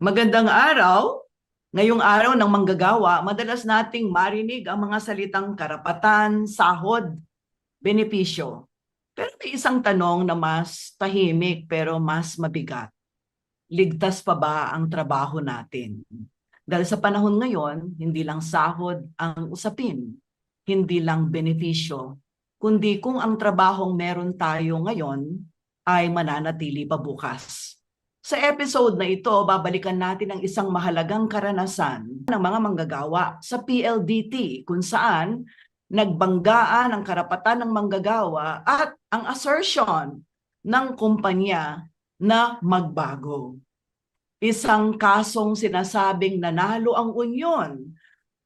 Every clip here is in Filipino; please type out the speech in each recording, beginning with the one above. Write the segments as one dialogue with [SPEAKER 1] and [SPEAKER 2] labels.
[SPEAKER 1] Magandang araw. Ngayong araw ng manggagawa, madalas nating marinig ang mga salitang karapatan, sahod, benepisyo. Pero may isang tanong na mas tahimik pero mas mabigat. Ligtas pa ba ang trabaho natin? Dahil sa panahon ngayon, hindi lang sahod ang usapin, hindi lang benepisyo, kundi kung ang trabahong meron tayo ngayon ay mananatili pa bukas. Sa episode na ito, babalikan natin ang isang mahalagang karanasan ng mga manggagawa sa PLDT kung saan nagbanggaan ang karapatan ng manggagawa at ang assertion ng kumpanya na magbago. Isang kasong sinasabing nanalo ang unyon,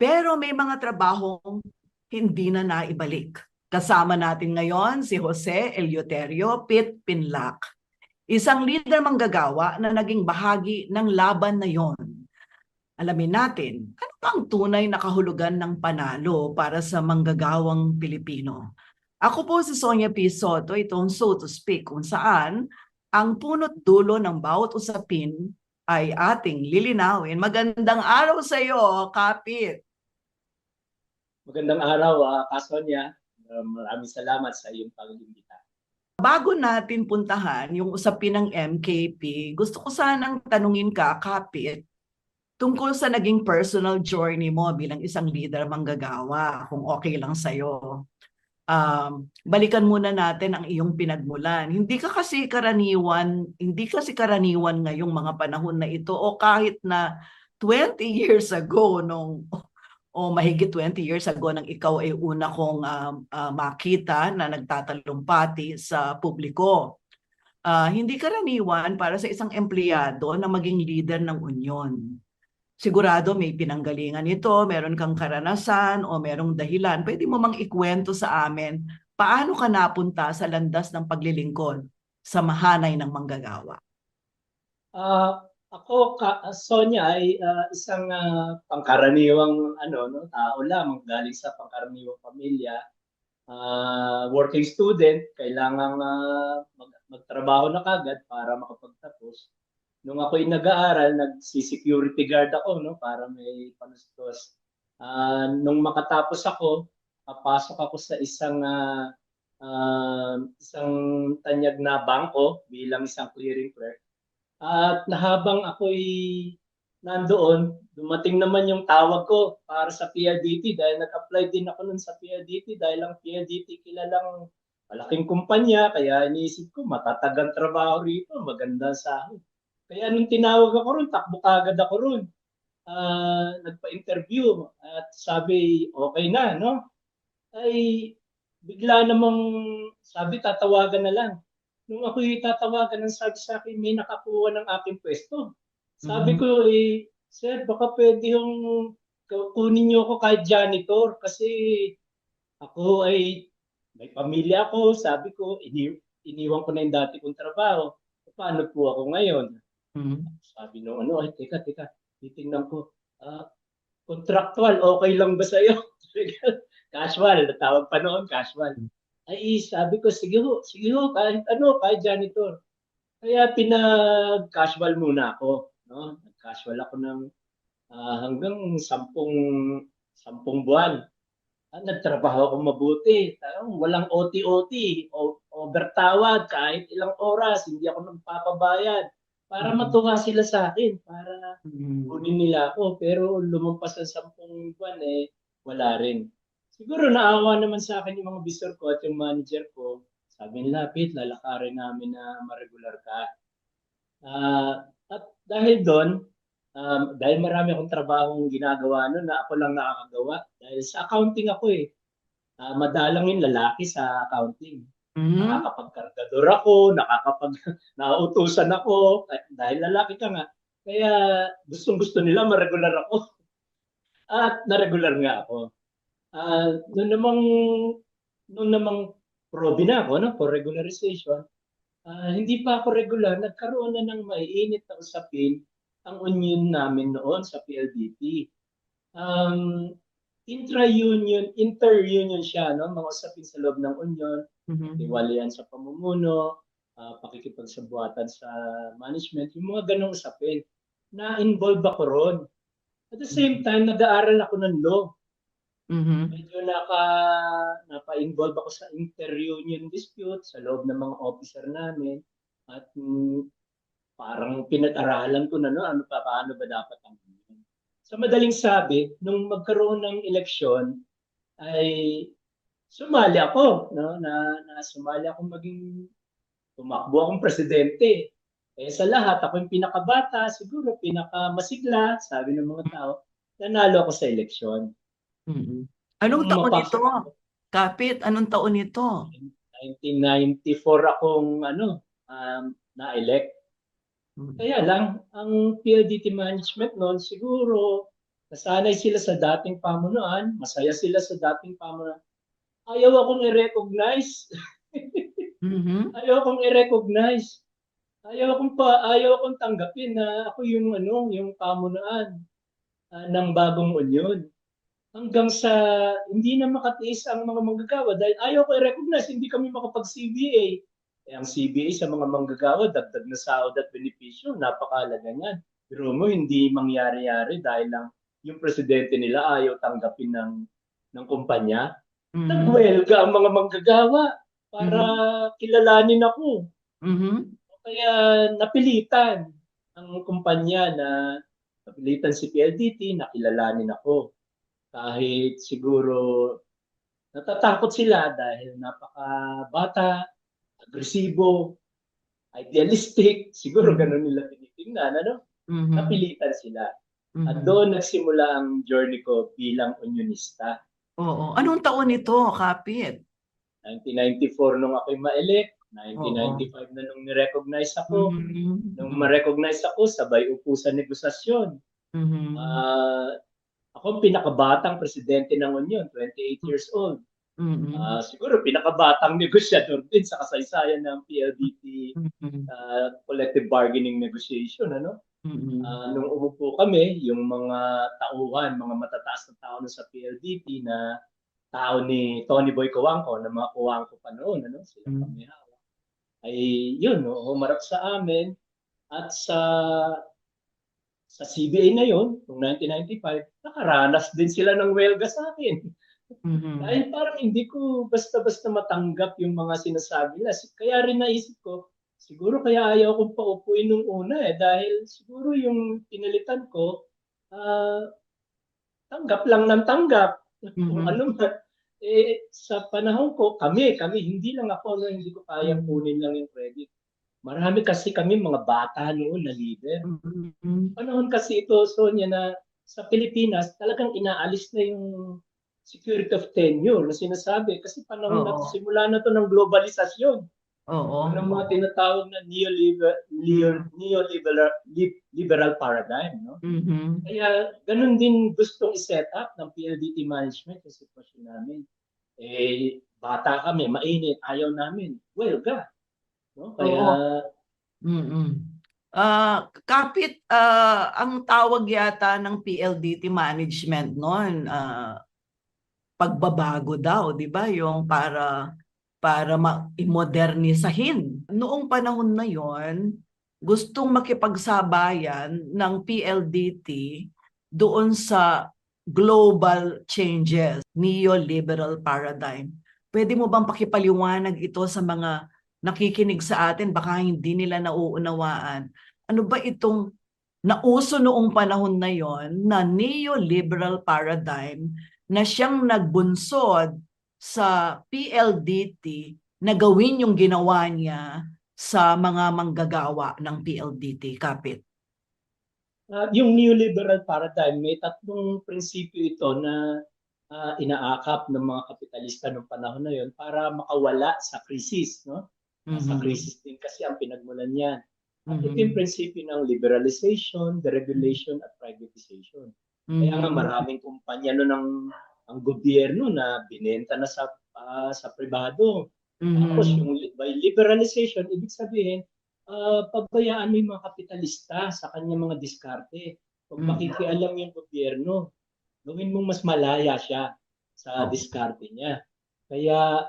[SPEAKER 1] pero may mga trabahong hindi na naibalik. Kasama natin ngayon si Jose Eleuterio Pit Pinlac, isang leader manggagawa na naging bahagi ng laban na yon. Alamin natin, ano ba ang tunay na kahulugan ng panalo para sa manggagawang Pilipino? Ako po si Sonia P. Soto, itong so to speak, kung saan ang punot dulo ng bawat usapin ay ating lilinawin. Magandang araw sa iyo, Kapit.
[SPEAKER 2] Magandang araw, Kasonya. Maraming salamat sa iyong pag-imbita.
[SPEAKER 1] Bago natin puntahan yung usapin ng MKP, gusto ko sanang tanungin ka, Kapit, tungkol sa naging personal journey mo bilang isang leader manggagawa, kung okay lang sa'yo. Balikan muna natin ang iyong pinagmulan. Hindi kasi karaniwan ngayong mga panahon na ito o kahit na 20 years ago o mahigit 20 years ago nang ikaw ay una kong makita na nagtatalumpati sa publiko. Hindi karaniwan para sa isang empleyado na maging leader ng union. Sigurado may pinanggalingan ito, meron kang karanasan o merong dahilan. Pwede mo mang ikwento sa amin paano ka napunta sa landas ng paglilingkod sa mahanay ng manggagawa.
[SPEAKER 2] Ako, Sonya, ay isang pangkaraniwang tao lamang galing sa pangkaraniwang pamilya. Working student, kailangan magtrabaho na kagad para makapagtapos. Nung ako'y nag-aaral, nagsi-security guard ako, no, para may panustos. Nung makatapos ako, papasok ako sa isang tanyag na bangko bilang isang clearing clerk. At habang ako'y nandoon, dumating naman yung tawag ko para sa PLDT dahil nag-apply din ako nun sa PLDT dahil ang PLDT kilalang malaking kumpanya, kaya iniisip ko matatagang trabaho rito, maganda sahod. Kaya nung tinawag ako ron, takbo kagad ako ron. Nagpa-interview at sabi okay na, no? Ay bigla namang sabi tatawagan na lang. Nung ako'y tatawagan, ang sabi sa akin, may nakakuha ng aking pwesto. Sabi
[SPEAKER 1] Mhm.
[SPEAKER 2] ko, sir, baka pwede yung kunin niyo ako kahit janitor kasi ako ay may pamilya ako. Sabi ko, iniwan ko na yung dati kong trabaho. Paano po ako ngayon?
[SPEAKER 1] Mhm.
[SPEAKER 2] Sabi nung ay, teka, titingnan ko. Contractual, okay lang ba sa'yo? Casual, tawag pa noon, casual. Ay, sabi ko, sige ho, kahit janitor. Kaya pinag-casual muna ako, no? Nag-casual ako ng hanggang sampung buwan. Nagtrabaho ako mabuti. Walang OT-OT, overtawad, kahit ilang oras, hindi ako nagpapabayad. Para
[SPEAKER 1] Mhm.
[SPEAKER 2] matuwa sila sa akin, para
[SPEAKER 1] Mhm.
[SPEAKER 2] kunin nila ako. Pero lumampas ang 10 buwan, wala rin. Siguro naawa naman sa akin yung mga bisor ko at yung manager ko. Sabi nila, Pete, lalakarin namin na ma-regular ka. At dahil doon, dahil marami akong trabahong ginagawa noon na ako lang nakakagawa. Dahil sa accounting ako eh. Madalang yung lalaki sa accounting.
[SPEAKER 1] Mhm.
[SPEAKER 2] Nakakapagkargador ako, nauutusan ako, dahil lalaki ka nga. Kaya gustong-gusto nila ma-regular ako. At na-regular nga ako. Ah, noon namang noon namang probe na ako no, for regularization. Hindi pa ako regular, nagkaroon na ng maiinit na usapin ang union namin noon sa PLDT. Um, inter-union siya, no? Mga usapin sa loob ng union,
[SPEAKER 1] Mhm.
[SPEAKER 2] tiwalian sa pamumuno, pakikipagsabuatan sa management, yung mga ganong usapin. na-involve ako ron. At the same time, nag-aaral ako ng law.
[SPEAKER 1] Mhm.
[SPEAKER 2] Medyo napa-involve ako sa inter-union dispute sa loob ng mga officer namin. At parang pinag-aralan ko na paano ba dapat ang union. Sa madaling sabi, nung magkaroon ng eleksyon, ay sumali ako, no? Na sumali ako maging tumakbo akong presidente. Eh sa lahat, ako yung pinakabata, siguro pinakamasigla, sabi ng mga tao, nanalo ako sa eleksyon.
[SPEAKER 1] Mhm. Anong
[SPEAKER 2] Nung
[SPEAKER 1] taon ito?
[SPEAKER 2] mapasok ako,
[SPEAKER 1] Kapit, anong taon ito?
[SPEAKER 2] 1994 akong na-elect.
[SPEAKER 1] Mhm.
[SPEAKER 2] Kaya lang, ang PLDT management noon, siguro, nasanay sila sa dating pamunuan, masaya sila sa dating pamunuan. Ayaw akong i-recognize.
[SPEAKER 1] Mhm.
[SPEAKER 2] Ayaw akong i-recognize. Ayaw akong tanggapin na ako yung yung pamunuan ng bagong unyon. Hanggang sa hindi na makatiis ang mga manggagawa dahil ayaw ko i-recognize, hindi kami makapag-CBA. Eh, ang CBA sa mga manggagawa, dagdag na sahod at benepisyo, napakalaga niyan. Pero mo, hindi mangyari-yari dahil lang yung presidente nila ayaw tanggapin ng kumpanya.
[SPEAKER 1] Mhm.
[SPEAKER 2] Nagwelga ang mga manggagawa para
[SPEAKER 1] Mhm.
[SPEAKER 2] kilalanin ako.
[SPEAKER 1] Mhm.
[SPEAKER 2] Kaya napilitan ang kumpanya napilitan si PLDT, nakilalanin ako. Kahit siguro natatakot sila dahil napakabata, agresibo, idealistic, siguro
[SPEAKER 1] Mhm.
[SPEAKER 2] ganun nila tinitingnan,
[SPEAKER 1] Mhm.
[SPEAKER 2] napilitan sila. At
[SPEAKER 1] Mhm.
[SPEAKER 2] doon nagsimula ang journey ko bilang unionista.
[SPEAKER 1] Oo. Anong taon ito, Kapit?
[SPEAKER 2] 1994 nung ako'y ma-elect,
[SPEAKER 1] Oo.
[SPEAKER 2] 1995 na nung ni-recognize ako. Nung
[SPEAKER 1] Mhm.
[SPEAKER 2] ma-recognize ako, sabay upo sa negosasyon.
[SPEAKER 1] Mhm.
[SPEAKER 2] Uh, Ako ang pinakabatang presidente ng Union, 28 years old.
[SPEAKER 1] Mhm.
[SPEAKER 2] Siguro pinakabatang negosyador din sa kasaysayan ng PLDT
[SPEAKER 1] Mhm.
[SPEAKER 2] collective bargaining negotiation.
[SPEAKER 1] Mhm.
[SPEAKER 2] Nung umupo kami, yung mga tauhan, mga matataas na tao sa PLDT na tao ni Tony Boy Coangco, na mga Coangco pa noon, sila
[SPEAKER 1] Mhm.
[SPEAKER 2] kami hawak. Ay yun, humarap sa amin at sa CBA na yun, noong 1995, nakaranas din sila ng welga sa akin.
[SPEAKER 1] Mhm.
[SPEAKER 2] Dahil parang hindi ko basta-basta matanggap yung mga sinasabi nila. Kaya rin naisip ko, siguro kaya ayaw kong paupuin nung una dahil siguro yung pinilitan ko, ah, tanggap lang ng tanggap. Kung
[SPEAKER 1] Mhm.
[SPEAKER 2] ano man. Sa panahon ko, kami, hindi lang ako, hindi ko kayang
[SPEAKER 1] Mhm.
[SPEAKER 2] kunin lang yung credit. Marami kasi kami mga bata noon na leader.
[SPEAKER 1] Mhm.
[SPEAKER 2] Panahon kasi ito, Sonia, na sa Pilipinas, talagang inaalis na yung security of tenure na sinasabi. Kasi panahon na to,
[SPEAKER 1] Oo.
[SPEAKER 2] simula na to ng globalisasyon.
[SPEAKER 1] Oo.
[SPEAKER 2] Yung mga tinatawag na
[SPEAKER 1] Mhm.
[SPEAKER 2] neoliberal paradigm. No?
[SPEAKER 1] Mhm.
[SPEAKER 2] Kaya ganun din gustong i-set up ng PLDT management yung sitwasyon namin. Bata kami, mainit, ayaw namin. Welga. No?
[SPEAKER 1] Oo.
[SPEAKER 2] Kaya
[SPEAKER 1] Mm. Kapit, ang tawag yata ng PLDT management noon, pagbabago daw, 'di ba? Yung para i-modernisahin. Noong panahon na yon, gustong makipagsabayan ng PLDT doon sa global changes, neoliberal paradigm. Pwede mo bang pakipaliwanag ito sa mga nakikinig sa atin, baka hindi nila nauunawaan? Ano ba itong nauso noong panahon na yon na neoliberal paradigm na siyang nagbunsod sa PLDT na gawin yung ginawa niya sa mga manggagawa ng PLDT, Kapit?
[SPEAKER 2] yung neoliberal paradigm, may tatlong prinsipyo ito na inaakap ng mga kapitalista noong panahon na yon para makawala sa krisis. No? Sa
[SPEAKER 1] Mhm.
[SPEAKER 2] krisis din kasi ang pinagmulan niyan. At ito yung
[SPEAKER 1] Mhm.
[SPEAKER 2] prinsipyo ng liberalization, deregulation, at privatization. Kaya nga
[SPEAKER 1] Mhm.
[SPEAKER 2] maraming kumpanya no ang gobyerno na binenta na sa pribado. Tapos
[SPEAKER 1] Mhm.
[SPEAKER 2] yung by liberalization, ibig sabihin, pabayaan mo yung mga kapitalista sa kanyang mga diskarte. Huwag
[SPEAKER 1] Mhm.
[SPEAKER 2] makikialam yung gobyerno. Gawin mong mas malaya siya sa
[SPEAKER 1] Oh.
[SPEAKER 2] diskarte niya. Kaya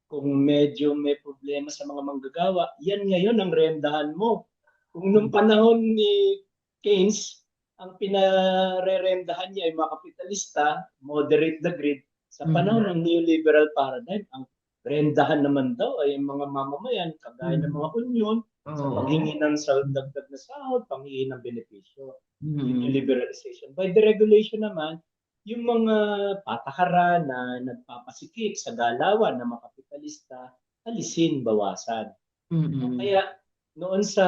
[SPEAKER 2] kung medyo may problema sa mga manggagawa, yan ngayon ang rendahan mo. Kung nung panahon ni Keynes, ang pinareremdahan niya ay mga kapitalista, moderate the greed. Sa panahon ng neoliberal paradigm, ang rendahan naman daw ay mga mamamayan, kagaya ng mga union, sa
[SPEAKER 1] Oo.
[SPEAKER 2] paghingi ng dagdag na sahod, panghingi ng benepisyo. Yun yung
[SPEAKER 1] Mm.
[SPEAKER 2] liberalization. By deregulation naman, yung mga patakaran na nagpapasikip sa galawan ng mga kapitalista, alisin, bawasan. No?
[SPEAKER 1] Mm.
[SPEAKER 2] Kaya noon sa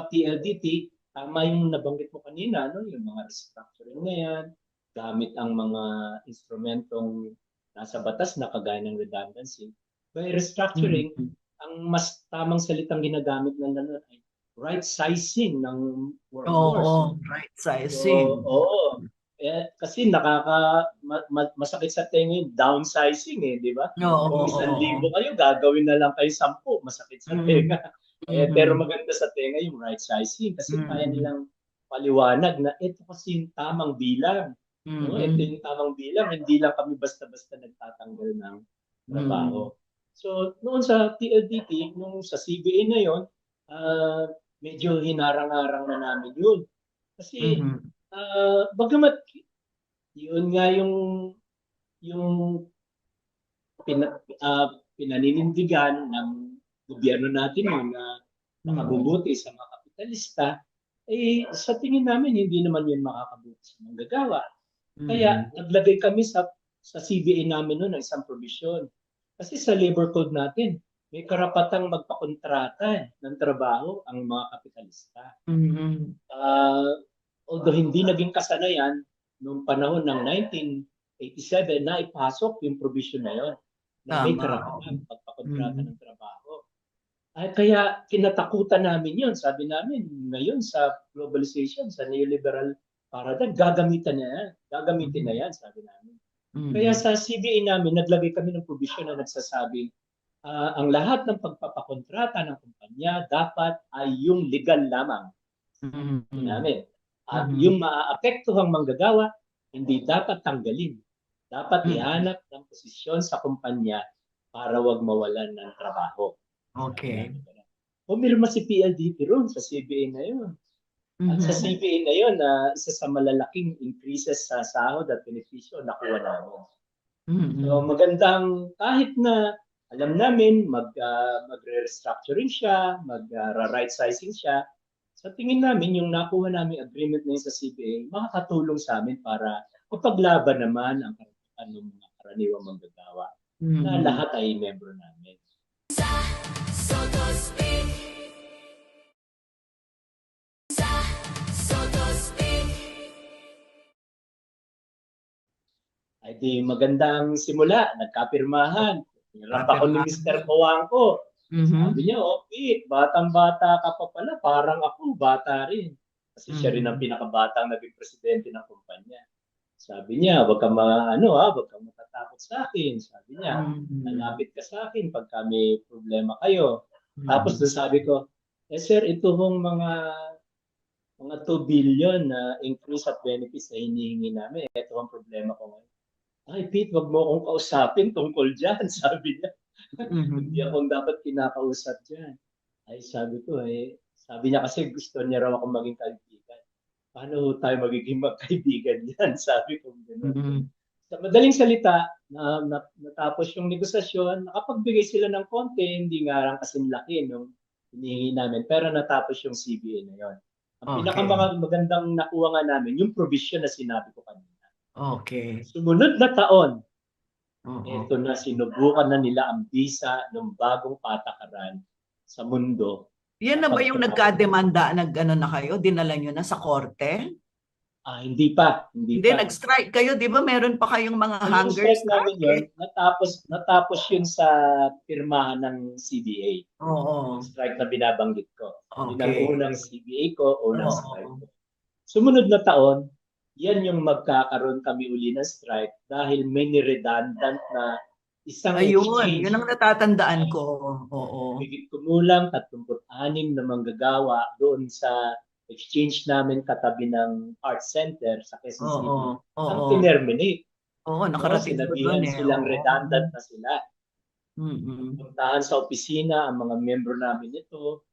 [SPEAKER 2] PLDT, tama yung nabanggit mo kanina, no? Yung mga restructuring na yan, gamit ang mga instrumentong nasa batas na kagaya ng redundancy. By restructuring,
[SPEAKER 1] Mm.
[SPEAKER 2] ang mas tamang salitang ginagamit ng nanon ay right sizing ng workforce.
[SPEAKER 1] Oo, right
[SPEAKER 2] So,
[SPEAKER 1] sizing.
[SPEAKER 2] oo. Kasi masakit sa tenga yung downsizing di ba?
[SPEAKER 1] Oo,
[SPEAKER 2] Kung
[SPEAKER 1] oo, oo.
[SPEAKER 2] 1,000 kayo, gagawin na lang kayo 10, masakit sa
[SPEAKER 1] Mm.
[SPEAKER 2] tenga. Pero
[SPEAKER 1] Mm.
[SPEAKER 2] maganda sa tenga yung right sizing kasi kaya
[SPEAKER 1] Mm.
[SPEAKER 2] nilang paliwanag na ito kasi yung tamang bilang. No? Ito
[SPEAKER 1] Mm.
[SPEAKER 2] yung tamang bilang, hindi lang kami basta-basta nagtatanggal ng
[SPEAKER 1] Mm.
[SPEAKER 2] trabaho. So, noon sa PLDT, nung sa CBA na yon, uh, medyo hinarang-harang na namin yun. Kasi,
[SPEAKER 1] Mm.
[SPEAKER 2] bagamat yun nga yung pinaninindigan ng gobyerno natin yun na
[SPEAKER 1] Mm.
[SPEAKER 2] makabubuti sa mga kapitalista, sa tingin namin hindi naman yun makakabuti sa manggagawa. Kaya
[SPEAKER 1] Mm.
[SPEAKER 2] naglagay kami sa CBA namin noon ng isang provision. Kasi sa labor code natin, may karapatang magpakontrata ng trabaho ang mga kapitalista.
[SPEAKER 1] Mm.
[SPEAKER 2] Although hindi naging kasanayan noong panahon ng 1987 na ipasok yung provision na yon na may
[SPEAKER 1] Tama.
[SPEAKER 2] karapatang pagpakontrata
[SPEAKER 1] Mm.
[SPEAKER 2] ng trabaho. Ay kaya kinatakutan namin yun. Sabi namin, ngayon sa globalization, sa neoliberal paradigm, gagamitin na yan. Gagamitin na
[SPEAKER 1] Mm.
[SPEAKER 2] yan, sabi namin. Kaya
[SPEAKER 1] Mm.
[SPEAKER 2] sa CBA namin, naglagay kami ng provision na nagsasabing ang lahat ng pagpapakontrata ng kumpanya dapat ay yung legal lamang. Sabi
[SPEAKER 1] Mm.
[SPEAKER 2] namin. At
[SPEAKER 1] Mm.
[SPEAKER 2] yung maaapektuhang manggagawa, hindi dapat tanggalin. Dapat
[SPEAKER 1] Mm.
[SPEAKER 2] ihanap ng posisyon sa kumpanya para wag mawalan ng trabaho. Sabi
[SPEAKER 1] Okay.
[SPEAKER 2] namin. Pumirma si PLDT roon sa CBA na yun. At sa
[SPEAKER 1] Mhm.
[SPEAKER 2] CBA na yun, isa sa malalaking increases sa sahod at benepisyo nakuha namin. So
[SPEAKER 1] Mm.
[SPEAKER 2] magandang kahit na alam namin magre-restructuring siya, mag-right sizing siya. Sa tingin namin yung nakuha namin agreement na yun sa CBA, makakatulong sa amin para ipaglaban naman ang karapatan ng mga karaniwang manggagawa na
[SPEAKER 1] Mm.
[SPEAKER 2] lahat ay membro namin.
[SPEAKER 3] So to speak. So to speak.
[SPEAKER 2] Ay di magandang simula, nagkapirmahan. Hirap ako ni
[SPEAKER 1] Kapirmahan.
[SPEAKER 2] Mr. Coangco.
[SPEAKER 1] Mhm.
[SPEAKER 2] Sabi niya, oh Pete, batang-bata ka pa pala, parang ako, bata rin. Kasi siya rin ang
[SPEAKER 1] Mhm.
[SPEAKER 2] pinakabatang naging presidente ng kumpanya. Sabi niya, wag kang matatakot sa akin. Sabi niya,
[SPEAKER 1] Mhm.
[SPEAKER 2] lalapit ka sa akin pag may problema kayo. Tapos
[SPEAKER 1] Mhm.
[SPEAKER 2] doon sabi ko, sir, ito hong mga 2 billion na increase at benefits na hinihingi namin. Ito ang problema ko ngayon. Ay, Pete, wag mo akong kausapin tungkol dyan, sabi niya. Hindi
[SPEAKER 1] Mhm.
[SPEAKER 2] ako dapat kinakausap dyan. Ay, sabi niya kasi gusto niya raw ako maging kaibigan. Paano tayo magiging magkaibigan yan? Sabi ko gano'n.
[SPEAKER 1] Mhm.
[SPEAKER 2] Sa madaling salita, natapos yung negosasyon, nakapagbigay sila ng konti, hindi nga lang kasing laki nung hinihingi namin, pero natapos yung CBA na yon. Ang
[SPEAKER 1] Okay.
[SPEAKER 2] pinakamagandang nakuha nga namin, yung provision na sinabi ko kanina.
[SPEAKER 1] Okay.
[SPEAKER 2] Sumunod na taon,
[SPEAKER 1] Oo.
[SPEAKER 2] eto na, sinubukan na nila ang bisa ng bagong patakaran sa mundo
[SPEAKER 1] Yan
[SPEAKER 2] na
[SPEAKER 1] na ba yung
[SPEAKER 2] pagkakabot.
[SPEAKER 1] nagkademanda, nag-ano na kayo, dinala nyo na sa korte?
[SPEAKER 2] Hindi pa, hindi
[SPEAKER 1] Hindi,
[SPEAKER 2] pa.
[SPEAKER 1] nag-strike kayo, di ba meron pa kayong mga
[SPEAKER 2] Yung
[SPEAKER 1] hunger
[SPEAKER 2] strike namin yon,
[SPEAKER 1] strike?
[SPEAKER 2] natapos yun sa pirmahan ng CBA. Yung
[SPEAKER 1] Oo.
[SPEAKER 2] strike na binabanggit ko. Yun ang
[SPEAKER 1] Okay.
[SPEAKER 2] unang CBA ko, unang strike
[SPEAKER 1] Oo.
[SPEAKER 2] ko. Sumunod na taon, yan yung magkakaroon kami uli ng strike dahil may redundant na isang
[SPEAKER 1] Ayun,
[SPEAKER 2] exchange
[SPEAKER 1] yun ang natatandaan
[SPEAKER 2] na
[SPEAKER 1] ko. Oo.
[SPEAKER 2] higit kumulang 36 na manggagawa doon sa exchange namin katabi ng Art Center sa Quezon
[SPEAKER 1] Oo.
[SPEAKER 2] City ang
[SPEAKER 1] Oo.
[SPEAKER 2] terminate.
[SPEAKER 1] Oo,
[SPEAKER 2] No?
[SPEAKER 1] nakarating ko doon
[SPEAKER 2] Sinabihan
[SPEAKER 1] eh.
[SPEAKER 2] silang
[SPEAKER 1] Oo.
[SPEAKER 2] redundant na sila.
[SPEAKER 1] Mm-mm.
[SPEAKER 2] Puntahan sa opisina ang mga membro namin ito.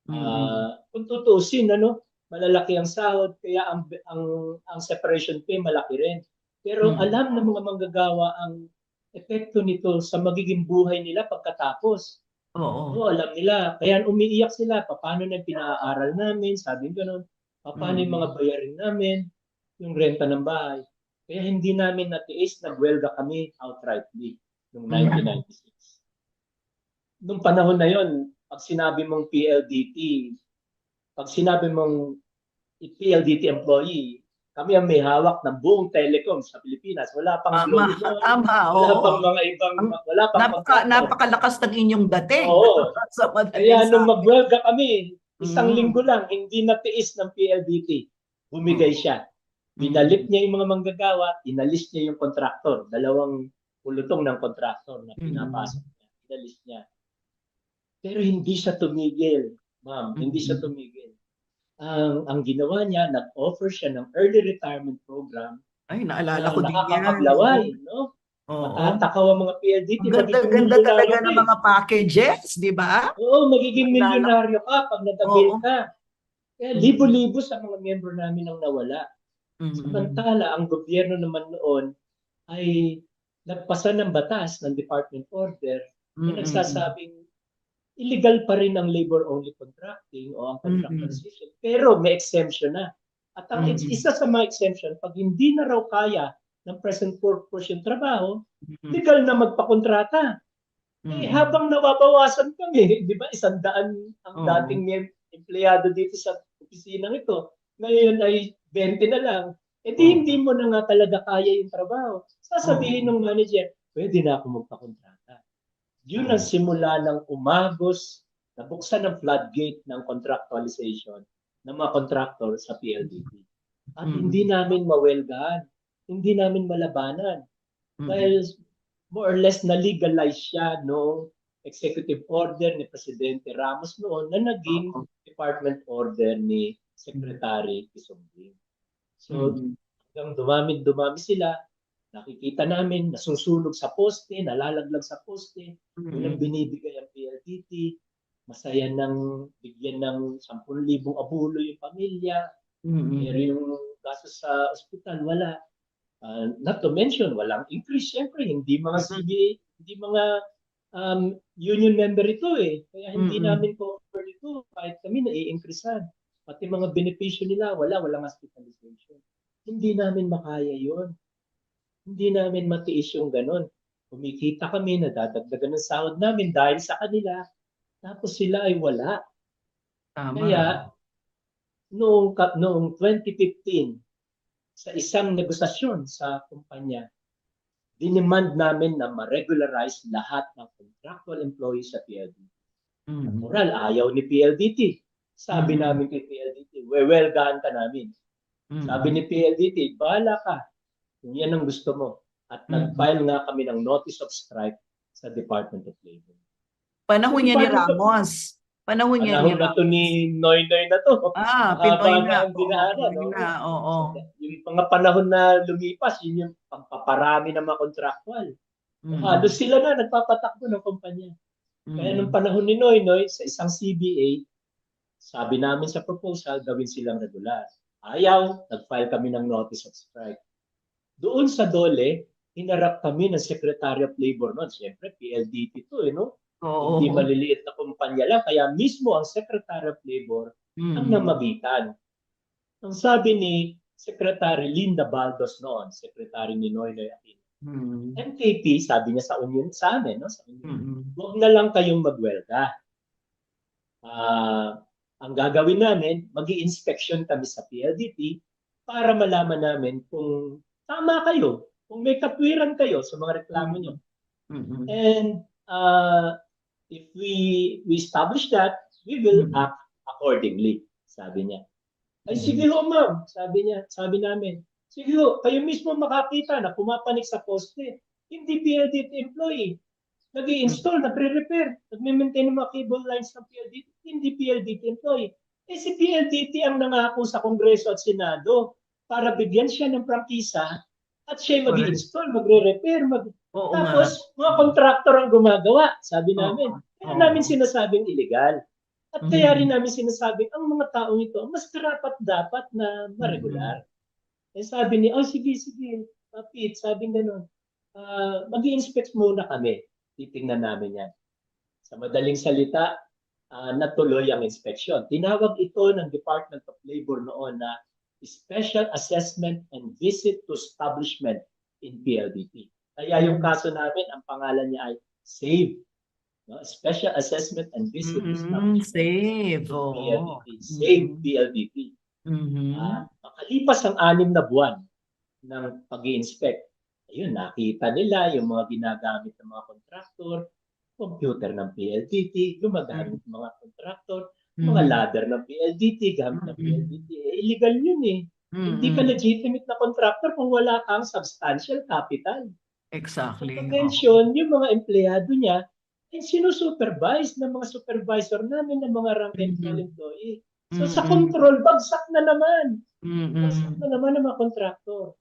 [SPEAKER 1] Mm-mm.
[SPEAKER 2] Kung tutuusin, ano, malalaki ang sahod, kaya ang separation pay malaki rin. Pero alam ng mga manggagawa ang epekto nito sa magiging buhay nila pagkatapos.
[SPEAKER 1] Oo.
[SPEAKER 2] Oo, alam nila. Kaya umiiyak sila. Paano na pinaaral namin? Sabi gano'n. Paano yung mga bayarin namin? Yung renta ng bahay. Kaya hindi namin natiis, nagwelga kami outrightly noong 1996. Nung panahon na yon, pag sinabi mong PLDT, pag sinabi mong PLDT employee, kami ang may hawak ng buong telecom sa Pilipinas. Wala pang
[SPEAKER 1] Tama,
[SPEAKER 2] Globe noon,
[SPEAKER 1] tama,
[SPEAKER 2] wala
[SPEAKER 1] oo.
[SPEAKER 2] pang mga ibang, wala pang contractor.
[SPEAKER 1] Napakalakas ng inyong dating.
[SPEAKER 2] Oo.
[SPEAKER 1] Sa
[SPEAKER 2] Kaya
[SPEAKER 1] madaling
[SPEAKER 2] nung
[SPEAKER 1] sabi.
[SPEAKER 2] magwelga kami, isang
[SPEAKER 1] Mm.
[SPEAKER 2] linggo lang, hindi natiis ng PLDT. Bumigay siya. Binalik niya yung mga manggagawa, inalis niya yung kontraktor. Dalawang pulutong ng kontraktor na pinapasok niya. Inalis niya. Pero hindi siya tumigil, ma'am. Hindi siya tumigil. Ang ginawa niya, nag-offer siya ng early retirement program
[SPEAKER 1] Ay, naalala
[SPEAKER 2] na
[SPEAKER 1] ko din yan.
[SPEAKER 2] nakakapaglaway, no?
[SPEAKER 1] Oo.
[SPEAKER 2] Matatakaw ang mga PLDT,
[SPEAKER 1] Ang
[SPEAKER 2] magiging
[SPEAKER 1] ganda-ganda talaga
[SPEAKER 2] milyonaryo
[SPEAKER 1] ng
[SPEAKER 2] ka eh.
[SPEAKER 1] mga packages, di ba?
[SPEAKER 2] Oo, magiging
[SPEAKER 1] Naalala
[SPEAKER 2] milyonaryo ka pag nag-avail
[SPEAKER 1] Oo.
[SPEAKER 2] ka. Kaya libo-libo sa mga miyembro namin ang nawala.
[SPEAKER 1] Mm.
[SPEAKER 2] Samantala, ang gobyerno naman noon ay nagpasa ng batas ng department order na nagsasabing illegal pa rin ang labor-only contracting o ang contractualization. Pero may exemption na. At ang isa sa mga exemption, pag hindi na raw kaya ng present purpose yung trabaho, legal na magpakontrata. Eh, habang nababawasan kami, di ba, 100 ang dating empleyado dito sa opisinang ito. Ngayon ay 20 na lang. Eh di hindi mo na nga talaga kaya yung trabaho. Sasabihin ng manager, pwede na ako magpakontrata. Yun ang simula ng umagos, nabuksan ng floodgate ng contractualization ng mga contractor sa PLDT. At hindi namin mawelgahan, hindi namin malabanan. Dahil more or less na-legalize siya noong executive order ni Presidente Ramos noon na naging department order ni Secretary Quisongbing. So, hanggang dumami sila, nakikita namin, nasusunog sa poste, nalalaglag sa poste, walang binibigay ang PLDT, masaya nang bigyan ng 10,000 abulo yung pamilya, pero yung gastos sa ospital, wala. Not to mention, walang increase. Siyempre, hindi mga CBA, hindi mga union member ito eh. Kaya hindi namin cover ito. Kahit kami nai-increasean. Pati mga benepisyo nila, walang hospitalization. Hindi namin makaya yon. Hindi namin matiis yung ganun. Kumikita kami, nadadagdagan ng sahod namin dahil sa kanila. Tapos sila ay wala.
[SPEAKER 1] Tama.
[SPEAKER 2] Kaya, noong 2015, sa isang negosasyon sa kumpanya, dinemand namin na ma-regularize lahat ng contractual employees sa PLDT. Moral, ayaw ni PLDT. Sabi namin kay PLDT, wewelgahan ka namin. Sabi ni PLDT, bahala ka kung yan ang gusto mo. At nag-file nga kami ng notice of strike sa Department of Labor.
[SPEAKER 1] Panahon niya ni Ramos. Panahon niya ni
[SPEAKER 2] Panahon na
[SPEAKER 1] Ramos.
[SPEAKER 2] to ni Noynoy na to.
[SPEAKER 1] Pinoy na.
[SPEAKER 2] Ang dinaanan.
[SPEAKER 1] Pinoy na, oo.
[SPEAKER 2] Yung mga panahon na lumipas, yun yung pagpaparami ng mga contractual. Halos sila na nagpapatakbo ng kumpanya. Kaya nung panahon ni Noynoy, sa isang CBA, sabi namin sa proposal, gawin silang regular. Ayaw, nag-file kami ng notice of strike. Doon sa DOLE, hinarap kami ng Secretary of Labor noon. Siyempre, PLDT to, no? Hindi maliliit na kumpanya lang. Kaya mismo ang Secretary of Labor ang namagitan. Ang sabi ni Secretary Linda Baldos noon, Secretary ni Noynoy Aquino, MKP, sabi niya sa amin, no? Sa Union, huwag na lang kayong magwelga. Ang gagawin namin, mag-i-inspection kami sa PLDT para malaman namin kung tama kayo, kung may katwiran kayo sa mga reklamo nyo. And if we establish that, we will act accordingly, sabi niya. Ay sige ho ma'am, sabi namin. Sige ho, kayo mismo makakita na pumapanik sa poste. Hindi PLDT employee. Nag-i-install, nagre-repair, nagme-maintain ng mga cable lines ng PLDT. Hindi PLDT employee. Eh si PLDT ang nangako sa Kongreso at Senado para bigyan siya ng prangkisa at siya mag-i-install, magre-repair, tapos mga kontraktor ang gumagawa, sabi namin. Kaya namin sinasabing illegal. At kaya rin namin sinasabing ang mga taong ito, mas karapat dapat na maregular. Eh sabi niya, oh sige, sige, Pete, sabi gano'n, mag-i-inspect muna kami. Titingnan namin yan. Sa madaling salita, natuloy ang inspection. Tinawag ito ng Department of Labor noon na Special Assessment and Visit to Establishment in PLDT. Kaya yung kaso namin, ang pangalan niya ay SAVE. No? Special Assessment and Visit to Establishment
[SPEAKER 1] Save.
[SPEAKER 2] in
[SPEAKER 1] Oo.
[SPEAKER 2] PLDT. SAVE PLDT. Makalipas ang 6 na buwan ng pag-i-inspect, ayun, nakita nila yung mga ginagamit ng mga kontraktor, computer ng PLDT, gumagamit ng mga kontraktor, mga ladder ng PLDT, gamit ng PLDT. Illegal yun eh. Hindi ka legitimate na kontraktor kung wala kang substantial capital.
[SPEAKER 1] Exactly.
[SPEAKER 2] Pag-mention, yung mga empleyado niya, ay sinusupervise ng mga supervisor namin ng mga rank and file employee. So sa control, bagsak na naman. Bagsak na naman ng mga kontraktor.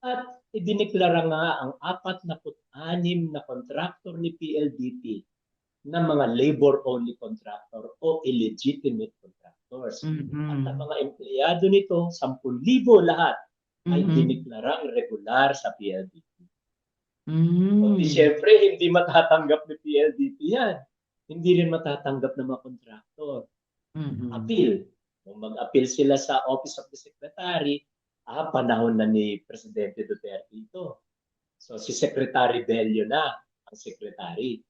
[SPEAKER 2] At idineklara nga ang 46 na kontraktor ni PLDT na mga labor-only contractor o illegitimate contractors. At ang mga empleyado nito, 10,000 lahat, ay dineklarang regular sa PLDT. Kundi siyempre, hindi matatanggap ni PLDT yan. Hindi rin matatanggap ng mga kontraktor. Appeal. Kung mag-appeal sila sa Office of the Secretary, panahon na ni Presidente Duterte ito. So si Secretary Bello na ang secretary.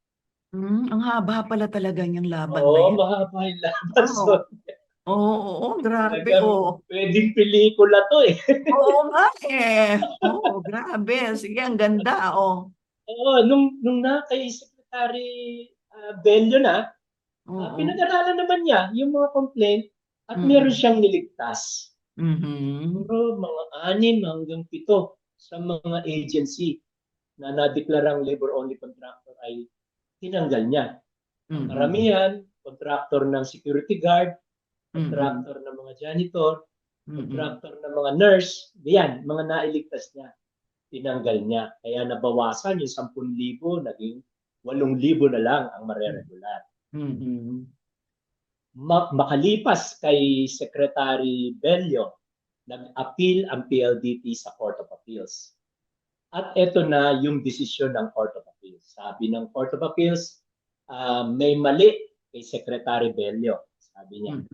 [SPEAKER 1] Ang haba pala talaga niyang laban na
[SPEAKER 2] Oo,
[SPEAKER 1] yan.
[SPEAKER 2] mahaba yung laban. So,
[SPEAKER 1] Oo, grabe.
[SPEAKER 2] talagang pwedeng pelikula to eh.
[SPEAKER 1] Oo nga eh. Oo, grabe. Sige, ang ganda. Oo.
[SPEAKER 2] Oo, nung na kay Secretary Bello na, pinag-aralan naman niya yung mga complaint at meron siyang niligtas. Siguro mga 6 hanggang 7 sa mga agency na nadeklarang labor-only contractor ay tinanggal niya. Karamihan, contractor ng security guard, contractor ng mga janitor, contractor ng mga nurse, yan, mga nailigtas niya. Tinanggal niya. Kaya nabawasan yung 10,000, naging 8,000 na lang ang mareregular. Makalipas kay Secretary Bello, nag-appeal ang PLDT sa Court of Appeals. At ito na yung desisyon ng Court of Appeals. Sabi ng Court of Appeals, may mali kay Secretary Bello. Sabi niya,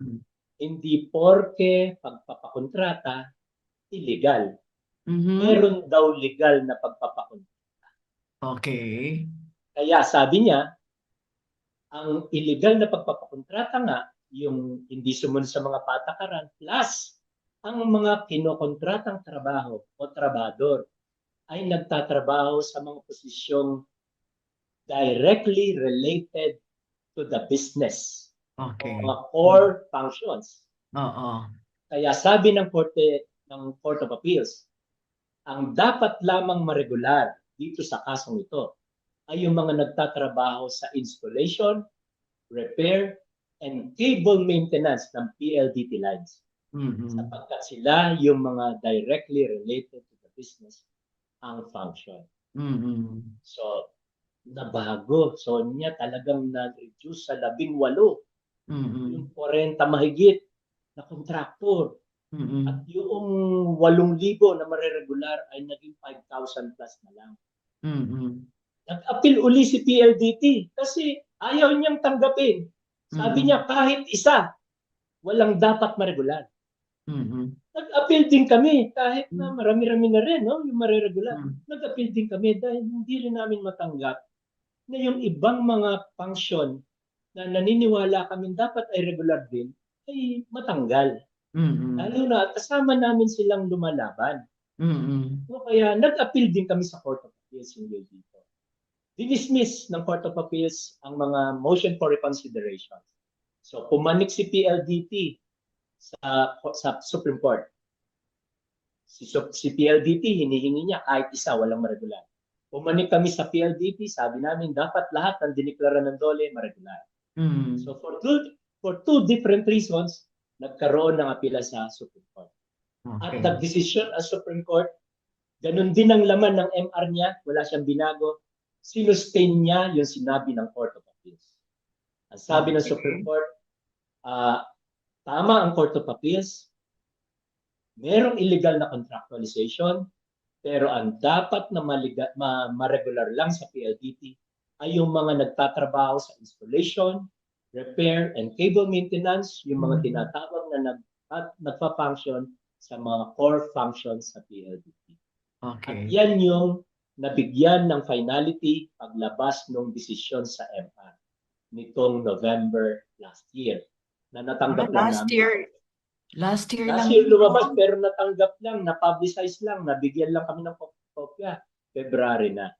[SPEAKER 2] hindi porke pagpapakontrata, illegal. Meron daw legal na pagpapakontrata.
[SPEAKER 1] Okay.
[SPEAKER 2] Kaya sabi niya, ang illegal na pagpapakontrata nga, yung hindi sumunod sa mga patakaran, plus ang mga kinokontratang trabaho o trabador ay nagtatrabaho sa mga posisyong directly related to the business.
[SPEAKER 1] Okay.
[SPEAKER 2] O mga core functions.
[SPEAKER 1] Oo.
[SPEAKER 2] Kaya sabi ng Court of Appeals, ang dapat lamang maregular dito sa kasong ito ay yung mga nagtatrabaho sa installation, repair, and cable maintenance ng PLDT lines. Sapagkat sila yung mga directly related to the business ang function. So, nabago. So, niya talagang nag-reduce sa 18 yung 40 mahigit na kontraktor. At yung 8,000 na mareregular ay naging 5,000 plus na lang. Nag-appeal uli si PLDT kasi ayaw niyang tanggapin. Sabi niya kahit isa, walang dapat maregular. Nag-appeal din kami kahit na marami-rami na rin no, yung mareregular. Nag-appeal din kami dahil hindi rin namin matanggap na yung ibang mga function na naniniwala kami dapat ay regular din ay matanggal. Lalo na kasama namin silang lumalaban. So, kaya nag-appeal din kami sa Court of Appeals hinggil dito. Dinismiss ng Court of Appeals ang mga motion for reconsideration. So pumanik si PLDT sa Supreme Court. Si PLDT, hinihingi niya kahit isa, walang maregular. Pumanik kami sa PLDT, sabi namin dapat lahat ng diniklara ng DOLE maregular. So for two different reasons, nagkaroon ng apela sa Supreme Court. At nagdesisyon ang Supreme Court, ganun din ang laman ng MR niya, wala siyang binago, sinustain niya yung sinabi ng Court of Appeals. Ang sabi ng Supreme Court, Ah, tama ang Court of Appeals, merong illegal na contractualization, pero ang dapat na ma-regular lang sa PLDT ay yung mga nagtatrabaho sa installation, repair, and cable maintenance, yung mga tinatawag na nagpa-function sa mga core functions sa PLDT. At
[SPEAKER 1] Okay.
[SPEAKER 2] yan yung nabigyan ng finality paglabas ng desisyon sa MR nitong November last year na natanggap lang
[SPEAKER 1] Last
[SPEAKER 2] namin.
[SPEAKER 1] year. Last year
[SPEAKER 2] Last
[SPEAKER 1] lang
[SPEAKER 2] year
[SPEAKER 1] yun,
[SPEAKER 2] lumabas
[SPEAKER 1] no?
[SPEAKER 2] pero natanggap lang, na-publicize lang, nabigyan lang kami ng kopya. February na.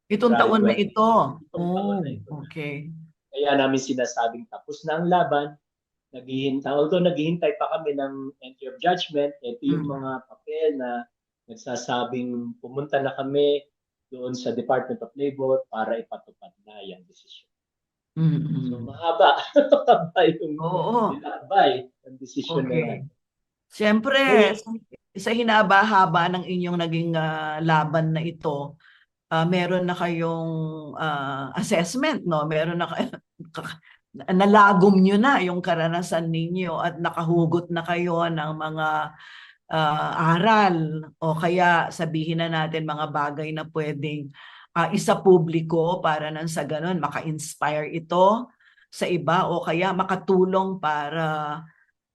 [SPEAKER 1] Itong taon na
[SPEAKER 2] February 20.
[SPEAKER 1] ito.
[SPEAKER 2] Itong taon na
[SPEAKER 1] Oh,
[SPEAKER 2] ito.
[SPEAKER 1] okay.
[SPEAKER 2] Kaya namin sinasabing tapos na ang laban. Naghihintay pa kami ng entry of judgment. Ito yung mga papel na nagsasabing pumunta na kami doon sa Department of Labor para ipatupad na yung desisyon. So mahaba. Mahaba yung
[SPEAKER 1] Oo.
[SPEAKER 2] nilakbay ang desisyon na yan.
[SPEAKER 1] Okay. Siyempre, sa hinaba-haba ng inyong naging laban na ito, meron na kayong assessment, no? Meron na nalagom nyo na yung karanasan ninyo at nakahugot na kayo ng mga aral o kaya sabihin na natin mga bagay na pwedeng isa publiko para nang sa ganun maka-inspire ito sa iba o kaya makatulong para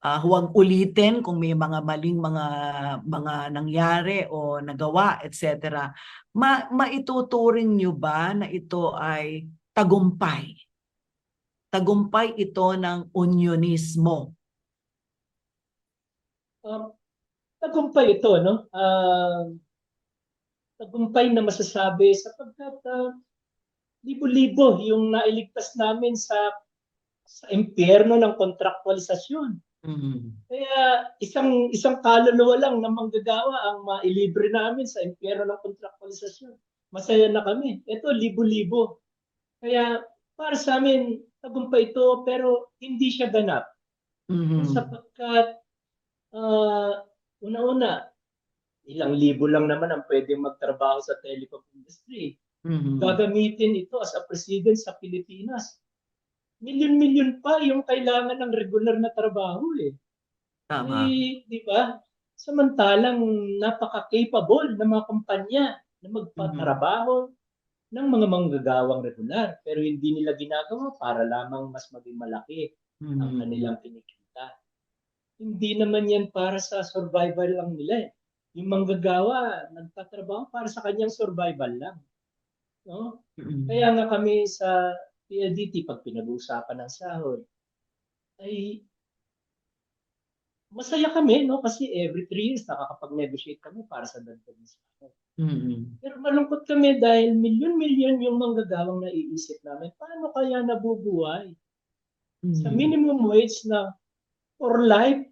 [SPEAKER 1] huwag ulitin kung may mga maling mga nangyari o nagawa, etc. Maituturing nyo ba na ito ay tagumpay? Tagumpay ito ng unionismo.
[SPEAKER 2] Tagumpay ito, no? Tagumpay na masasabi sapagkat libo-libo yung nailigtas namin sa impyerno ng kontraktualisasyon. Kaya isang kaluluwa lang na manggagawa ang mailibre namin sa impyerno ng kontraktualisasyon. Masaya na kami. Ito, libo-libo. Kaya para sa amin, tagumpay ito pero hindi siya ganap. Sapagkat una-una, ilang libo lang naman ang pwedeng magtrabaho sa telecom industry. Gagamitin ito as a president sa Pilipinas. Milyon-milyon pa yung kailangan ng regular na trabaho eh.
[SPEAKER 1] Tama.
[SPEAKER 2] Di ba? Samantalang napaka-capable ng mga kumpanya na magpatrabaho ng mga manggagawang regular. Pero hindi nila ginagawa para lamang mas maging malaki ang kanilang kinikita. Hindi naman yan para sa survival lang nila eh. Yung manggagawa, nagtatrabaho para sa kanyang survival lang. No? Kaya nga kami sa PLDT, pag pinag-uusapan ng sahod, ay masaya kami, no? Kasi every 3 years nakakapag-negotiate kami para sa dagdag ng sahod. Pero malungkot kami dahil milyon-milyon yung manggagawang naiisip namin, paano kaya nabubuhay? Sa minimum wage na for life,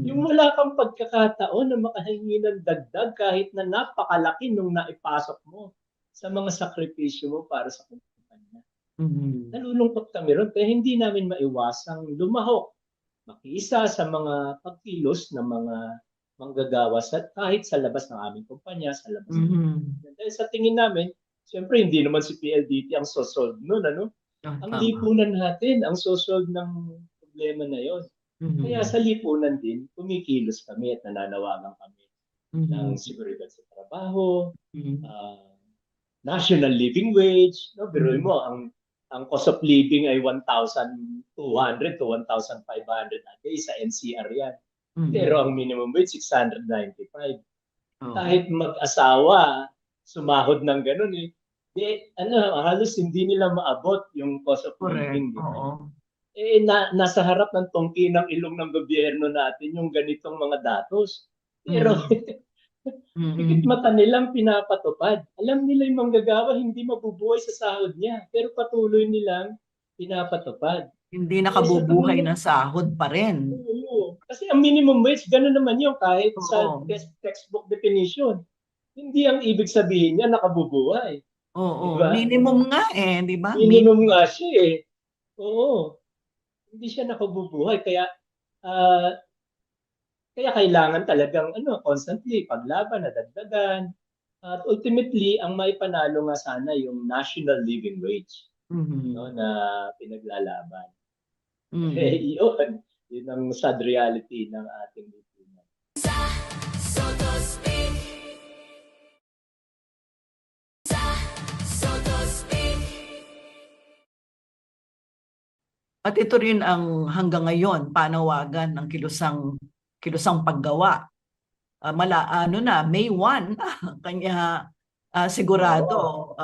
[SPEAKER 2] yung wala kang pagkakataon na makahingi ng dagdag kahit na napakalaki nung naipasok mo sa mga sakripisyo mo para sa kumpanya. Nalulungkot kami ron kaya hindi namin maiwasang lumahok, makiisa sa mga pagkilos ng mga manggagawa kahit sa labas ng aming kumpanya, sa labas ng dahil sa tingin namin, siyempre hindi naman si PLDT ang sosolve nun, ano? Ang lipunan natin ang sosolve ng problema na yon. Kaya sa lipunan din, kumikilos kami at nananawagan kami ng seguridad sa trabaho, national living wage, no? Biruin mo, ang cost of living ay 1,200 to 1,500 a day sa NCR yan. Pero ang minimum wage, 695. Kahit mag-asawa, sumahod ng ganun eh. Halos hindi nila maabot yung cost of living. Nasa harap ng tungki ng ilong ng gobyerno natin yung ganitong mga datos. Pero higit mata nilang pinapatupad. Alam nila yung manggagawa hindi mabubuhay sa sahod niya, pero patuloy nilang pinapatupad.
[SPEAKER 1] Hindi nakabubuhay ng sahod pa rin.
[SPEAKER 2] Oo. Kasi ang minimum wage, gano'n naman yung kahit sa textbook definition. Hindi ang ibig sabihin niya nakabubuhay.
[SPEAKER 1] Oo,
[SPEAKER 2] diba?
[SPEAKER 1] Minimum nga eh, di ba?
[SPEAKER 2] Minimum nga siya eh. Oo. Hindi siya nakabubuhay. Kaya kailangan talagang constantly paglaban, nadagdagan. At ultimately, ang may panalo nga sana yung national living wage no, na pinaglalaban.
[SPEAKER 1] Mm.
[SPEAKER 2] Yun ang sad reality ng ating lipunan.
[SPEAKER 3] So to speak. So to speak.
[SPEAKER 1] At ito rin ang hanggang ngayon panawagan ng kilusang paggawa. Ano na, May 1, kanya sigurado
[SPEAKER 2] Oo.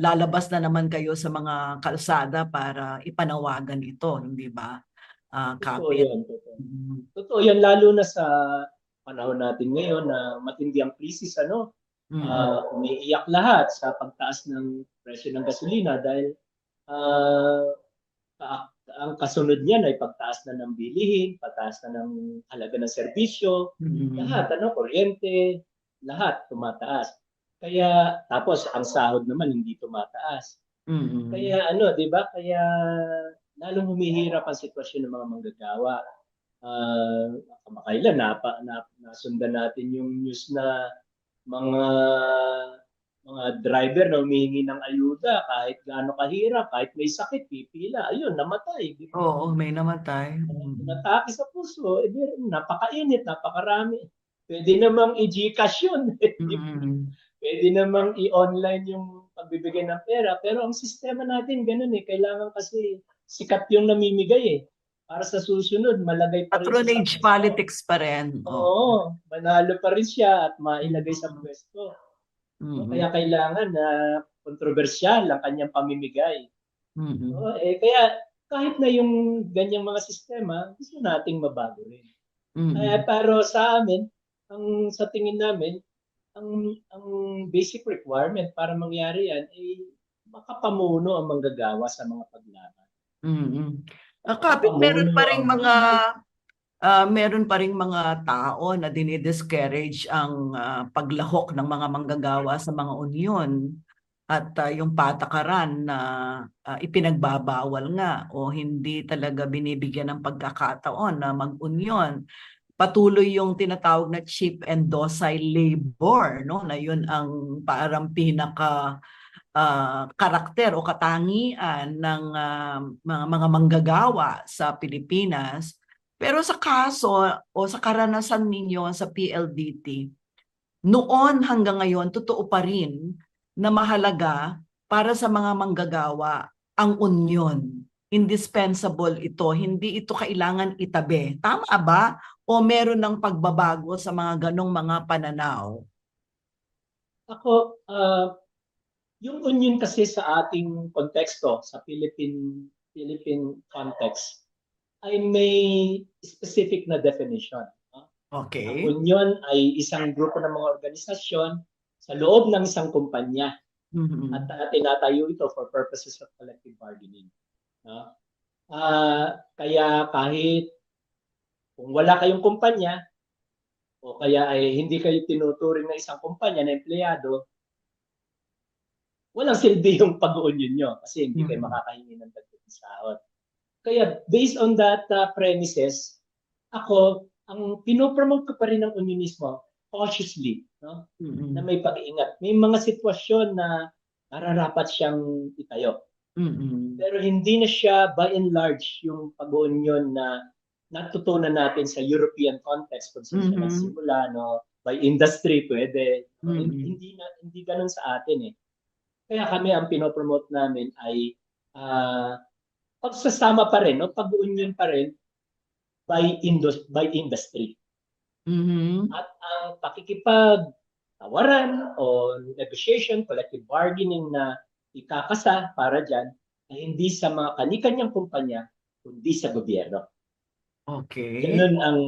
[SPEAKER 1] lalabas na naman kayo sa mga kalsada para ipanawagan ito, hindi ba?
[SPEAKER 2] Totoo
[SPEAKER 1] Kapit.
[SPEAKER 2] yan. Totoo yan, lalo na sa panahon natin ngayon na matindi ang krisis, ano?
[SPEAKER 1] Mm.
[SPEAKER 2] Umiiyak lahat sa pagtaas ng presyo ng gasolina dahil ah, ang kasunod niyan ay pagtaas na ng bilihin, pagtaas na ng halaga ng serbisyo, lahat,
[SPEAKER 1] Mm.
[SPEAKER 2] kuryente, lahat tumataas. Kaya, tapos ang sahod naman hindi tumataas.
[SPEAKER 1] Mm.
[SPEAKER 2] Kaya 'di ba? Kaya lalong humihirap ang sitwasyon ng mga manggagawa. Kamakailan nasundan natin yung news na mga driver na humihingi ng ayuda kahit gaano kahirap, kahit may sakit, pipila, ayun, namatay, di ba?
[SPEAKER 1] Oo, may namatay. Mm.
[SPEAKER 2] Natake sa puso, napakainit, napakarami. Pwede namang i-Gcash yun. Di ba?
[SPEAKER 1] Mm.
[SPEAKER 2] Pwede namang i-online yung pagbibigay ng pera. Pero ang sistema natin, ganun eh. Kailangan kasi sikat yung namimigay eh. Para sa susunod, malagay pa rin siya sa
[SPEAKER 1] Patronage
[SPEAKER 2] pwesto.
[SPEAKER 1] politics pa rin. Oo.
[SPEAKER 2] Oo, manalo pa rin siya at mailagay sa
[SPEAKER 1] Mm.
[SPEAKER 2] pwesto. No?
[SPEAKER 1] Mm.
[SPEAKER 2] Kaya kailangan na kontrobersyal ang kanyang pamimigay.
[SPEAKER 1] Mm.
[SPEAKER 2] No? Kaya kahit na yung ganyang mga sistema, gusto nating mabago rin.
[SPEAKER 1] Mm.
[SPEAKER 2] Pero sa amin, sa tingin namin, ang basic requirement para mangyari yan ay makapamuno ang manggagawa sa mga paglaban.
[SPEAKER 1] Mm. Kapit
[SPEAKER 2] Makapamuno ang
[SPEAKER 1] meron pa ring mga tao na dinidiscourage ang paglahok ng mga manggagawa sa mga union at yung patakaran na ipinagbabawal nga o hindi talaga binibigyan ng pagkakataon na mag-union. Patuloy yung tinatawag na cheap and docile labor, no? Na yun ang parang pinaka karakter o katangian ng mga manggagawa sa Pilipinas. Pero sa kaso o sa karanasan ninyo sa PLDT, noon hanggang ngayon, totoo pa rin na mahalaga para sa mga manggagawa ang union. Indispensable ito, hindi ito kailangan itabi. Tama ba? O meron ng pagbabago sa mga ganong mga pananaw?
[SPEAKER 2] ako, yung union kasi sa ating konteksto, sa Philippine context, ay may specific na definition. No? Ang
[SPEAKER 1] Okay.
[SPEAKER 2] union ay isang grupo ng mga organisasyon sa loob ng isang kumpanya at
[SPEAKER 1] Mhm.
[SPEAKER 2] tinatayo ito for purposes of collective bargaining. No? Kaya kahit kung wala kayong kumpanya o kaya ay hindi kayo tinuturing na isang kumpanya na empleyado, walang silbi yung pag-union nyo kasi hindi kayo
[SPEAKER 1] Mhm.
[SPEAKER 2] makakahingi ng dagdag sahod. Kaya based on that premises, ako, ang pinopromote ko pa rin ng unionismo, cautiously, no? Na
[SPEAKER 1] Mhm.
[SPEAKER 2] may pag-iingat. May mga sitwasyon na nararapat siyang itayo.
[SPEAKER 1] Mhm.
[SPEAKER 2] Pero hindi na siya by and large yung pag-union na natutunan natin sa European context kung saan siya
[SPEAKER 1] Mhm.
[SPEAKER 2] nagsimula, no? By industry, pwede. No?
[SPEAKER 1] Mhm.
[SPEAKER 2] Hindi ganun sa atin eh. Kaya kami ang pinopromote namin ay pagsasama pa rin, no? Pag-union pa rin by industry.
[SPEAKER 1] Mhm.
[SPEAKER 2] At ang pakikipag-tawaran o negotiation, collective bargaining na ikakasa para dyan ay hindi sa mga kani-kanyang kumpanya, kundi sa gobyerno.
[SPEAKER 1] Okay.
[SPEAKER 2] Ganun ang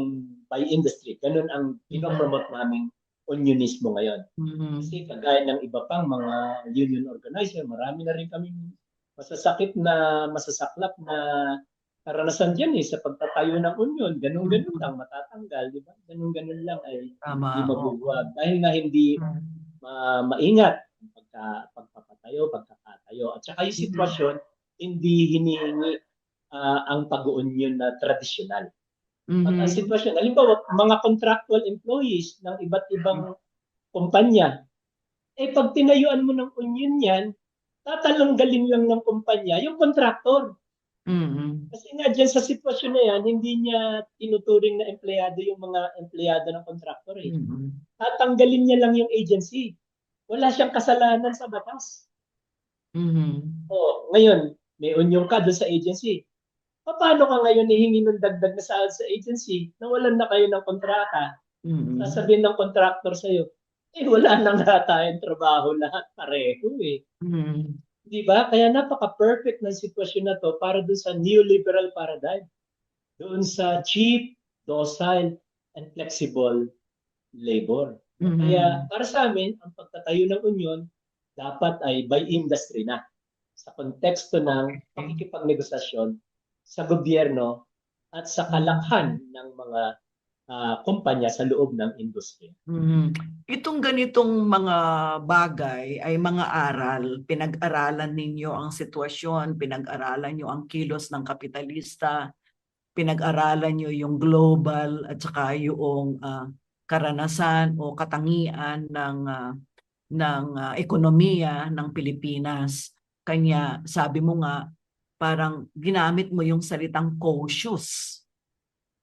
[SPEAKER 2] by industry, ganun ang
[SPEAKER 1] Mhm.
[SPEAKER 2] pinopromote naming unionismo ngayon. Kasi
[SPEAKER 1] Mhm.
[SPEAKER 2] kagaya ng iba pang mga union organizer, marami na rin kami masasaklap na karanasan dyan sa pagtatayo ng union. Ganun-ganun
[SPEAKER 1] Mhm.
[SPEAKER 2] lang, matatanggal, di ba? Ganun-ganun lang ay
[SPEAKER 1] Tama.
[SPEAKER 2] hindi
[SPEAKER 1] Oo.
[SPEAKER 2] mabubuwag. Dahil nga hindi
[SPEAKER 1] Mhm.
[SPEAKER 2] maingat ang pagpapatayo, pagkakatayo. At saka yung
[SPEAKER 1] Mhm.
[SPEAKER 2] sitwasyon, hindi hinihingi ang pag-union na tradisyonal. At ang
[SPEAKER 1] Mhm.
[SPEAKER 2] sitwasyon, halimbawa, mga contractual employees ng iba't ibang kumpanya, pag tinayuan mo ng union yan, tatalanggalin lang ng kumpanya yung contractor.
[SPEAKER 1] Mhm.
[SPEAKER 2] Kasi nga dyan sa sitwasyon na yan, hindi niya tinuturing na empleyado yung mga empleyado ng kontraktor eh.
[SPEAKER 1] Mhm.
[SPEAKER 2] Tatanggalin niya lang yung agency. Wala siyang kasalanan sa batas.
[SPEAKER 1] Mhm.
[SPEAKER 2] O, ngayon, may union ka doon sa agency. Paano ka ngayon hihingi ng dagdag na sahod sa agency? Nawalan na kayo ng kontrata.
[SPEAKER 1] Mhm.
[SPEAKER 2] Sasabihin ng contractor sa'yo, wala na nga tayong trabaho lahat pareho eh.
[SPEAKER 1] Mhm.
[SPEAKER 2] Di ba? Kaya napaka-perfect ng sitwasyon na to para doon sa neoliberal paradigm. Doon sa cheap, docile, and flexible labor. Kaya
[SPEAKER 1] Mhm.
[SPEAKER 2] para sa amin, ang pagtatayo ng union dapat ay by industry na sa konteksto ng
[SPEAKER 1] Okay.
[SPEAKER 2] pakikipagnegosasyon sa gobyerno at sa kalakhan
[SPEAKER 1] Mhm.
[SPEAKER 2] ng mga kumpanya sa loob ng industriya.
[SPEAKER 1] Mhm. Itong ganitong mga bagay ay mga aral, pinag-aralan ninyo ang sitwasyon, pinag-aralan nyo ang kilos ng kapitalista, pinag-aralan nyo yung global at saka yung karanasan o katangian ng ekonomiya ng Pilipinas. Kanya sabi mo nga, parang ginamit mo yung salitang cautious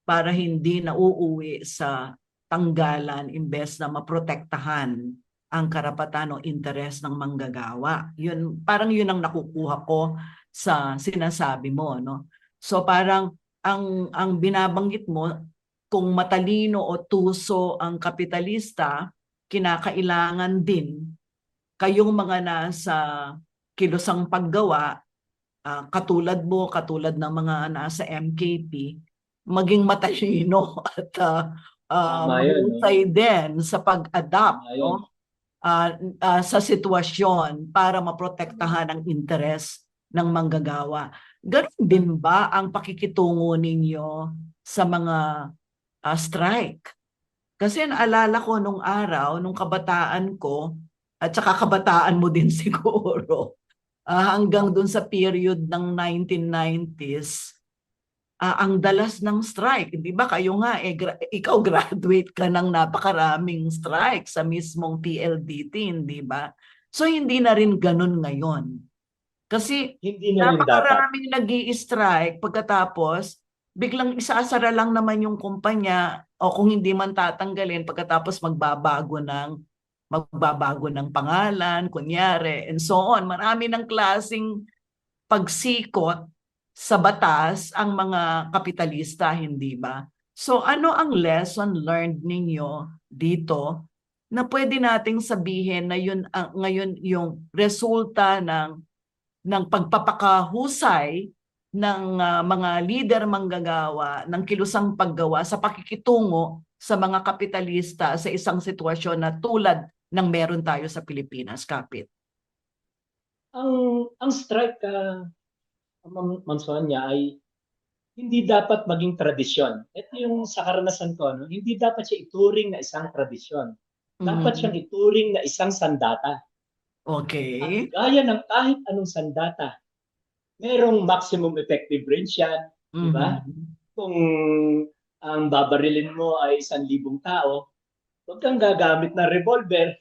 [SPEAKER 1] para hindi nauuwi sa tanggalan imbes na maprotektahan ang karapatan o interes ng manggagawa. Yun, parang yun ang nakukuha ko sa sinasabi mo, no? So parang ang binabanggit mo, kung matalino o tuso ang kapitalista, kinakailangan din kayong mga nasa kilosang paggawa, katulad mo, katulad ng mga nasa MKP, maging matalino at
[SPEAKER 2] Tama yun, no?
[SPEAKER 1] mahusay din sa pag-adapt,
[SPEAKER 2] Tama yun.
[SPEAKER 1] no? Sa sitwasyon para maprotektahan ang interes ng manggagawa. Ganun din ba ang pakikitungo ninyo sa mga strike? Kasi naalala ko nung araw, nung kabataan ko, at saka kabataan mo din siguro, hanggang dun sa period ng 1990s, ang dalas ng strike. Di ba kayo nga, ikaw graduate ka ng napakaraming strike sa mismong PLDT, hindi ba? So hindi na rin ganun ngayon. Kasi
[SPEAKER 2] Hindi na rin dapat.
[SPEAKER 1] napakaraming nag-i-strike pagkatapos biglang isasara lang naman yung kumpanya o kung hindi man tatanggalin pagkatapos magbabago ng pangalan, kunyari, and so on. Marami ng klasing pagsikot sa batas ang mga kapitalista, hindi ba? So ano ang lesson learned ninyo dito na pwede nating sabihin na yun ngayon yung resulta ng pagpapakahusay ng mga lider manggagawa ng kilusang paggawa sa pakikitungo sa mga kapitalista sa isang sitwasyon na tulad ng meron tayo sa Pilipinas, Kapit?
[SPEAKER 2] Ang strike, Ma'am Sonia, ay hindi dapat maging tradisyon. Ito yung sa karanasan ko, no? Hindi dapat siya ituring na isang tradisyon. Dapat siyang
[SPEAKER 1] Mhm.
[SPEAKER 2] ituring na isang sandata. At
[SPEAKER 1] Okay.
[SPEAKER 2] gaya ng kahit anong sandata, merong maximum effective range yan, di ba?
[SPEAKER 1] Mhm.
[SPEAKER 2] Kung ang babarilin mo ay 1,000 tao, huwag kang gagamit ng revolver,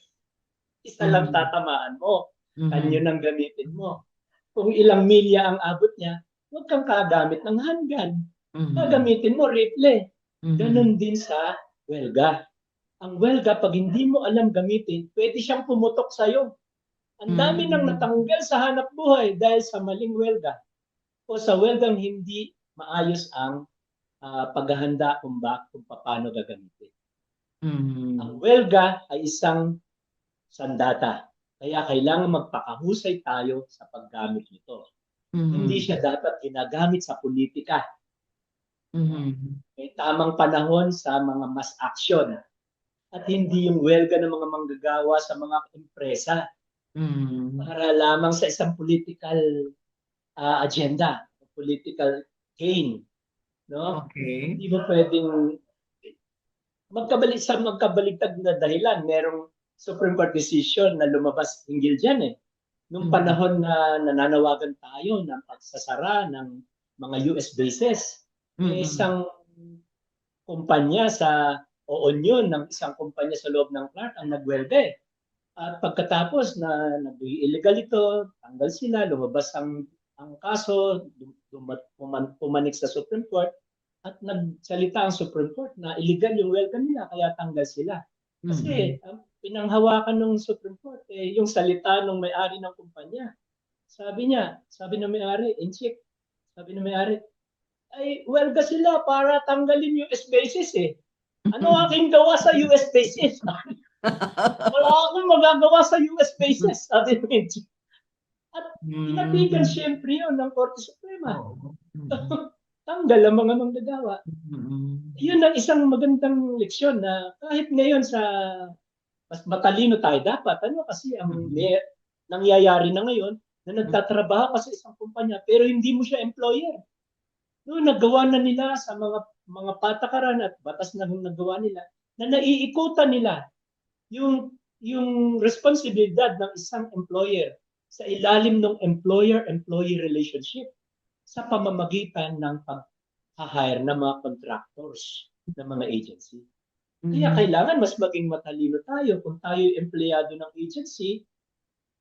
[SPEAKER 2] isa lang
[SPEAKER 1] Mhm.
[SPEAKER 2] tatamaan mo. Kanyo
[SPEAKER 1] Mhm.
[SPEAKER 2] nang gamitin mo. Kung ilang milya ang abot niya, huwag kang kagamit ng handgun.
[SPEAKER 1] Mhm.
[SPEAKER 2] Gagamitin mo rifle.
[SPEAKER 1] Mhm.
[SPEAKER 2] Ganon din sa welga. Ang welga, pag hindi mo alam gamitin, pwede siyang pumutok sa'yo. Ang dami nang
[SPEAKER 1] Mhm.
[SPEAKER 2] natanggal sa hanap buhay dahil sa maling welga o sa welgang hindi maayos ang paghahanda kung paano gagamitin. Ang
[SPEAKER 1] Mhm.
[SPEAKER 2] welga ay isang sandata. Kaya kailangan magpakahusay tayo sa paggamit nito. Hindi
[SPEAKER 1] Mhm.
[SPEAKER 2] siya dapat ginagamit sa politika.
[SPEAKER 1] Mhm.
[SPEAKER 2] May tamang panahon sa mga mass action at hindi yung welga ng mga manggagawa sa mga empresa
[SPEAKER 1] Mhm.
[SPEAKER 2] para lamang sa isang political agenda, political gain, no?
[SPEAKER 1] Okay.
[SPEAKER 2] Hindi mo pwedeng magkabaligtad na dahilan. Merong Supreme Court decision na lumabas hinggil diyan eh. Nung
[SPEAKER 1] Mhm.
[SPEAKER 2] panahon na nananawagan tayo ng pagsasara ng mga US bases, may
[SPEAKER 1] Mhm.
[SPEAKER 2] isang kumpanya o union ng isang kumpanya sa loob ng Clark ang nagwelga eh. At pagkatapos na nag-illegal ito, tanggal sila, lumabas ang kaso, pumanik sa Supreme Court at nagsalita ang Supreme Court na illegal yung welcome nila kaya tanggal sila. Kasi pinanghawakan ng Supreme Court yung salita ng may-ari ng kumpanya. Sabi ng may-ari, Inchik, sabi ng may-ari, ay welga sila para tanggalin US bases eh. Ano aking gawa sa US bases? Wala akong magagawa sa US bases, sabi ng Inchik. At pinapigan siyempre yun ng Korte Suprema. Tanggal ang mga manggagawa. Yun ang isang magandang leksyon na kahit ngayon sa mas matalino tayo dapat. Ano kasi ang nangyayari na ngayon na nagtatrabaho ka sa isang kumpanya pero hindi mo siya employer. No, nagawa na nila sa mga patakaran at batas na nagawa nila na naiikutan nila yung responsibilidad ng isang employer sa ilalim ng employer-employee relationship sa pamamagitan ng pag-hire ng mga contractors ng mga agency. Kaya kailangan mas maging matalino tayo kung tayo empleyado ng agency,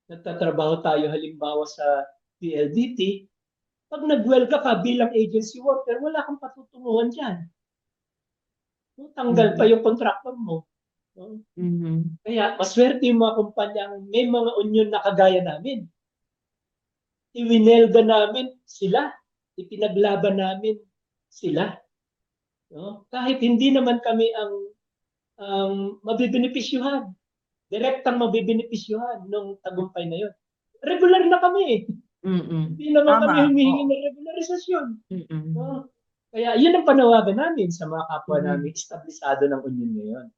[SPEAKER 2] nagtatrabaho tayo halimbawa sa PLDT, pag nag-welga ka bilang agency worker, wala kang patutunguhan dyan. Tanggal pa yung contractor mo. Kaya maswerte yung mga kumpanyang may mga union na kagaya namin. Iwinelga namin sila. Ipinaglaban namin sila. Kahit hindi naman kami ang mabibenepisyuhan. Direktang mabibenepisyuhan nung tagumpay na yun. Regular na kami. Hindi naman kami humihingi ng regularisasyon. Kaya yun ang panawagan namin sa mga kapwa namin establisado ng union ngayon.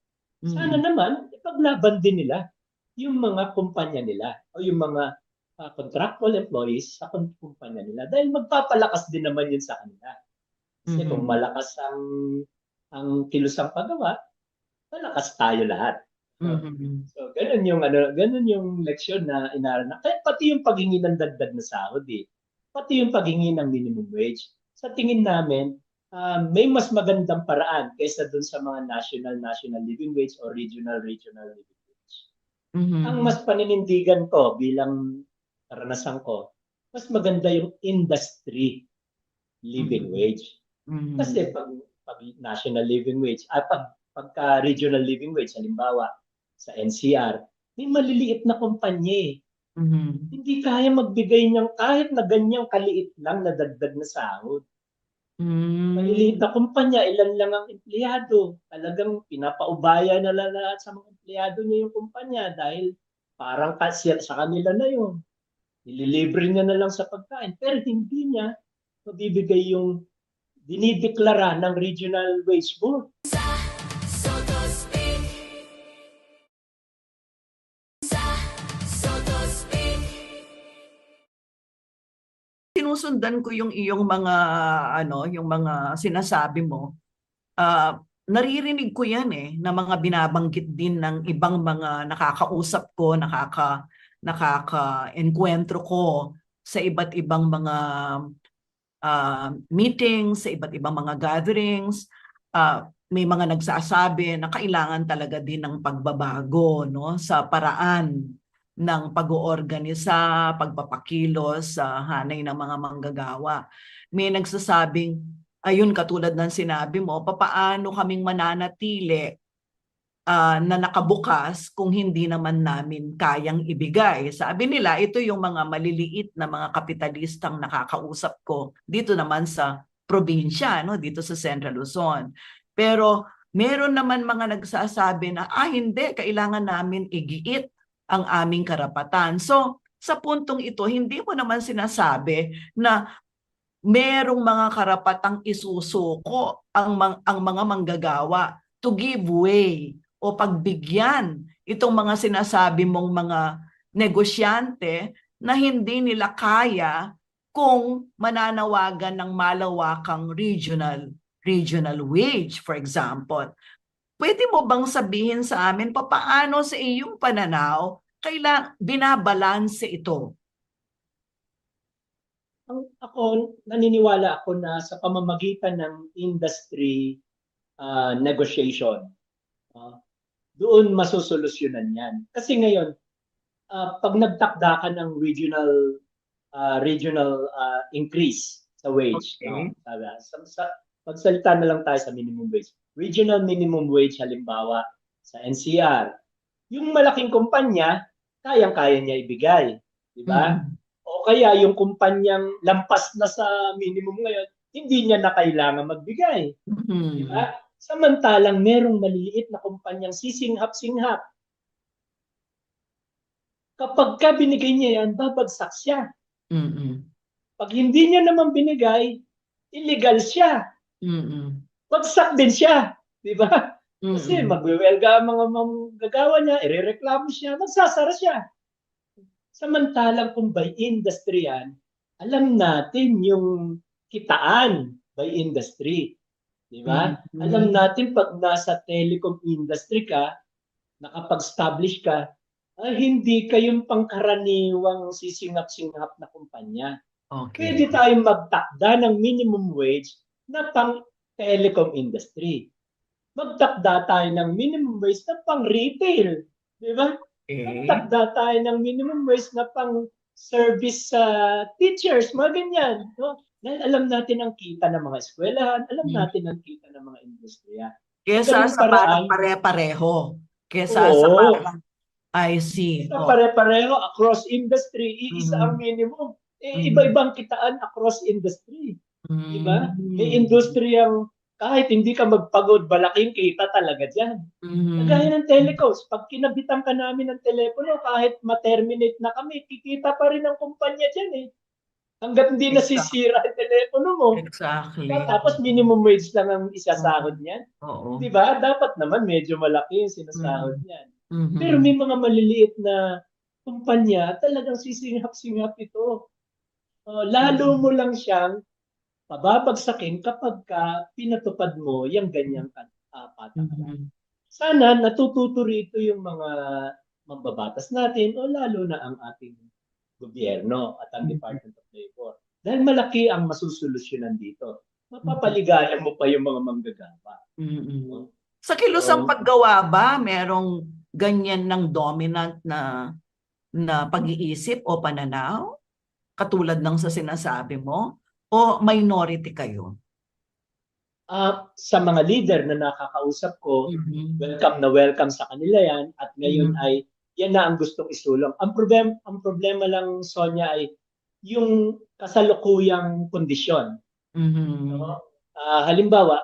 [SPEAKER 2] Sana naman, ipaglaban din nila yung mga kumpanya nila o yung mga contractual employees sa kumpanya nila dahil magpapalakas din naman yun sa kanila. Kasi kung malakas ang kilusang paggawa, malakas tayo lahat. So ganun yung leksyon na inaral na. Kaya pati yung paghingi ng dagdag na sahod pati yung paghingi ng minimum wage. Sa tingin namin, may mas magandang paraan kaysa dun sa mga national living wage o regional living wage. Ang mas paninindigan ko bilang karanasan ko, mas maganda yung industry living wage. Kasi pag national living wage, pagka regional living wage, halimbawa sa NCR, may maliliit na kumpanya Hindi kaya magbigay ng kahit na ganyang kaliit lang na dagdag na sahod. Maliliit na kumpanya, ilan lang ang empleyado. Talagang pinapaubaya na lahat sa mga empleyado niya yung kumpanya dahil parang sa kanila na yun. Nililibre niya na lang sa pagkain. Pero hindi niya mabibigay yung dinideklara ng Regional Wage Board.
[SPEAKER 3] Soto Speak. Soto Speak.
[SPEAKER 1] Sinusundan ko yung iyong mga yung mga sinasabi mo. Naririnig ko yan na mga binabanggit din ng ibang mga nakakausap ko, nakaka-enkwentro ko sa iba't ibang mga meetings, sa iba't ibang mga gatherings. May mga nagsasabi na kailangan talaga din ng pagbabago sa paraan ng pag-oorganisa, pagpapakilos sa hanay ng mga manggagawa. May nagsasabing, ayun katulad ng sinabi mo, papaano kaming mananatili na nakabukas kung hindi naman namin kayang ibigay. Sabi nila, ito yung mga maliliit na mga kapitalistang nakakausap ko dito naman sa probinsya, dito sa Central Luzon. Pero meron naman mga nagsasabi na, hindi, kailangan namin igiit ang aming karapatan. So, sa puntong ito, hindi mo naman sinasabi na merong mga karapatang isusuko ang mga manggagawa to give way o pagbigyan itong mga sinasabi mong mga negosyante na hindi nila kaya kung mananawagan ng malawakang regional wage, for example. Pwede mo bang sabihin sa amin papaano sa iyong pananaw binabalanse ito?
[SPEAKER 2] Naniniwala ako na sa pamamagitan ng industry negotiation, doon masusolusyonan yan. Kasi ngayon, pag nagtakda ka ng regional increase sa wage.
[SPEAKER 1] Okay.
[SPEAKER 2] No? Magsalita na lang tayo sa minimum wage. Regional minimum wage halimbawa sa NCR. Yung malaking kumpanya, kayang-kaya niya ibigay. Di ba?
[SPEAKER 1] Mm.
[SPEAKER 2] O kaya yung kumpanyang lampas na sa minimum ngayon, hindi niya na kailangan magbigay. Di
[SPEAKER 1] Mm.
[SPEAKER 2] ba? Samantalang merong maliliit na kumpanyang sisinghap-singhap. Kapag ka binigay niya yan, babagsak siya.
[SPEAKER 1] Mm.
[SPEAKER 2] Pag hindi niya naman binigay, illegal siya.
[SPEAKER 1] Mm.
[SPEAKER 2] Bagsak din siya. Di ba? Kasi
[SPEAKER 1] Mm.
[SPEAKER 2] magwewelga ang mga manggagawa niya, irereklamo siya, magsasara siya. Samantalang kung by industry yan, alam natin yung kitaan by industry. Di ba? Alam
[SPEAKER 1] Mm.
[SPEAKER 2] natin pag nasa telecom industry ka, nakapag-establish ka, ay hindi kayong pangkaraniwang sisingap-singap na kumpanya. Pwede
[SPEAKER 1] Okay.
[SPEAKER 2] tayong magtakda ng minimum wage na pang telecom industry. Magtakda tayo ng minimum wage na pang retail. Di ba?
[SPEAKER 1] Okay.
[SPEAKER 2] Magtakda tayo ng minimum wage na pang service sa teachers, mga ganyan. No? Dahil alam natin ang kita ng mga eskwelahan, alam
[SPEAKER 1] Mm.
[SPEAKER 2] natin ang kita ng mga industriya. Sa
[SPEAKER 1] Kesa
[SPEAKER 2] ganung
[SPEAKER 1] sa parang
[SPEAKER 2] paraan,
[SPEAKER 1] pare-pareho. Kesa sa
[SPEAKER 2] oo,
[SPEAKER 1] parang I see.
[SPEAKER 2] isa
[SPEAKER 1] Oh.
[SPEAKER 2] pare-pareho across industry, iisa ang
[SPEAKER 1] Mm.
[SPEAKER 2] minimum.
[SPEAKER 1] Mm.
[SPEAKER 2] Iba-ibang kitaan across industry. Di ba? May
[SPEAKER 1] Mm.
[SPEAKER 2] industriyang kahit hindi ka magpagod, malaking kita talaga dyan. Kagaya
[SPEAKER 1] Mm.
[SPEAKER 2] ng telecoms, pag kinabitan ka namin ng telepono, kahit ma-terminate na kami, kikita pa rin ang kumpanya dyan eh. Hanggat hindi
[SPEAKER 1] Exactly.
[SPEAKER 2] nasisira ang telepono mo.
[SPEAKER 1] Exactly.
[SPEAKER 2] Tapos minimum wage lang ang
[SPEAKER 1] Oo.
[SPEAKER 2] isasahod niyan.
[SPEAKER 1] Oo.
[SPEAKER 2] Di ba? Dapat naman medyo malaki yung sinasahod
[SPEAKER 1] Mm.
[SPEAKER 2] niyan. Pero
[SPEAKER 1] Mhm.
[SPEAKER 2] may mga maliliit na kumpanya, talagang sisingap-singap ito. Lalo mo lang siyang pababagsakin kapag ka pinatupad mo yung ganyang patakaran.
[SPEAKER 1] Mhm.
[SPEAKER 2] Sana natututo rito yung mga mambabatas natin o lalo na ang ating gobyerno at ang
[SPEAKER 1] Mhm.
[SPEAKER 2] Department of Labor. Dahil malaki ang masusolusyonan dito.
[SPEAKER 1] Mhm.
[SPEAKER 2] Mapapaligayan mo pa yung mga manggagawa.
[SPEAKER 1] Mm.
[SPEAKER 2] No?
[SPEAKER 1] Sa kilusang
[SPEAKER 2] So,
[SPEAKER 1] paggawa ba, merong ganyan ng dominant na pag-iisip o pananaw? Katulad ng sa sinasabi mo? O minority kayo?
[SPEAKER 2] sa mga leader na nakakausap ko,
[SPEAKER 1] Mhm.
[SPEAKER 2] welcome na welcome sa kanila yan at ngayon
[SPEAKER 1] Mhm.
[SPEAKER 2] ay yan na ang gustong isulong. Ang problema lang, Sonia, ay yung kasalukuyang kondisyon.
[SPEAKER 1] Mhm.
[SPEAKER 2] No? Halimbawa,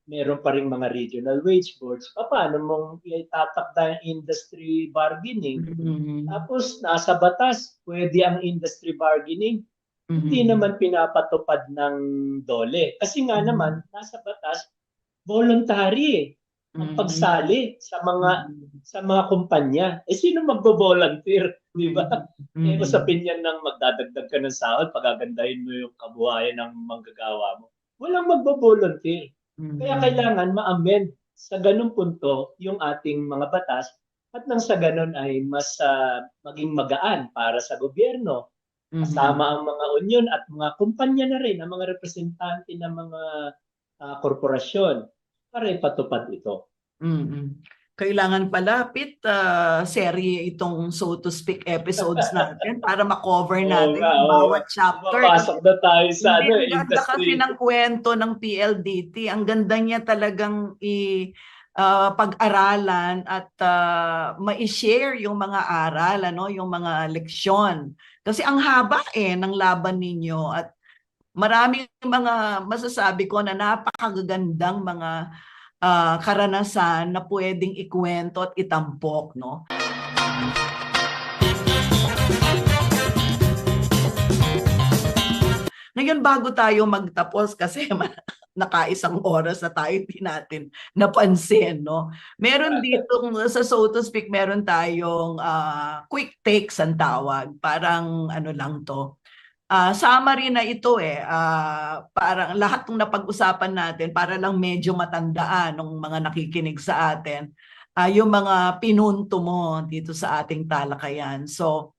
[SPEAKER 2] meron pa ring mga regional wage boards. Paano mong itatakda yung industry bargaining?
[SPEAKER 1] Mhm.
[SPEAKER 2] Tapos, nasa batas, pwede ang industry bargaining. Hindi
[SPEAKER 1] Mhm.
[SPEAKER 2] naman pinapatupad ng DOLE. Kasi nga naman, nasa batas, voluntary ang
[SPEAKER 1] Mhm.
[SPEAKER 2] pagsali
[SPEAKER 1] Mhm.
[SPEAKER 2] sa mga kumpanya. Sino magbo-volunteer, di ba?
[SPEAKER 1] Mhm. Mhm.
[SPEAKER 2] Usapin yan ng magdadagdag ka ng sahod, pagagandahin mo yung kabuhayan ng manggagawa mo. Walang magbo-volunteer. Kaya
[SPEAKER 1] Mhm.
[SPEAKER 2] kailangan ma-amend sa ganung punto yung ating mga batas at nang sa ganun ay mas maging magaan para sa gobyerno.
[SPEAKER 1] Mhm.
[SPEAKER 2] Kasama ang mga union at mga kumpanya na rin, ang mga representante ng mga korporasyon para ipatupad ito.
[SPEAKER 1] Mhm. Kailangan pala, Pete, serye itong so to speak episodes natin para makover
[SPEAKER 2] Oo
[SPEAKER 1] natin
[SPEAKER 2] nga,
[SPEAKER 1] yung
[SPEAKER 2] oo.
[SPEAKER 1] bawat chapter.
[SPEAKER 2] Pumapasok na tayo sa
[SPEAKER 1] Hindi, ang ganda kasi
[SPEAKER 2] industry.
[SPEAKER 1] ng kwento ng PLDT. Ang ganda niya talagang pag-aralan at ma-share yung mga aral, ano, yung mga leksyon. Kasi ang haba ng laban ninyo at maraming mga masasabi ko na napakagandang mga karanasan na pwedeng ikwento at itampok, no? Ngayon, bago tayo magtapos, kasi nakaisang oras na tayo, hindi natin napansin, no? Meron dito, sa so to speak, meron tayong quick takes ang tawag. Parang ano lang to. Summary na ito parang lahat ng napag-usapan natin para lang medyo matandaan ng mga nakikinig sa atin, yung mga pinunto mo dito sa ating talakayan. So,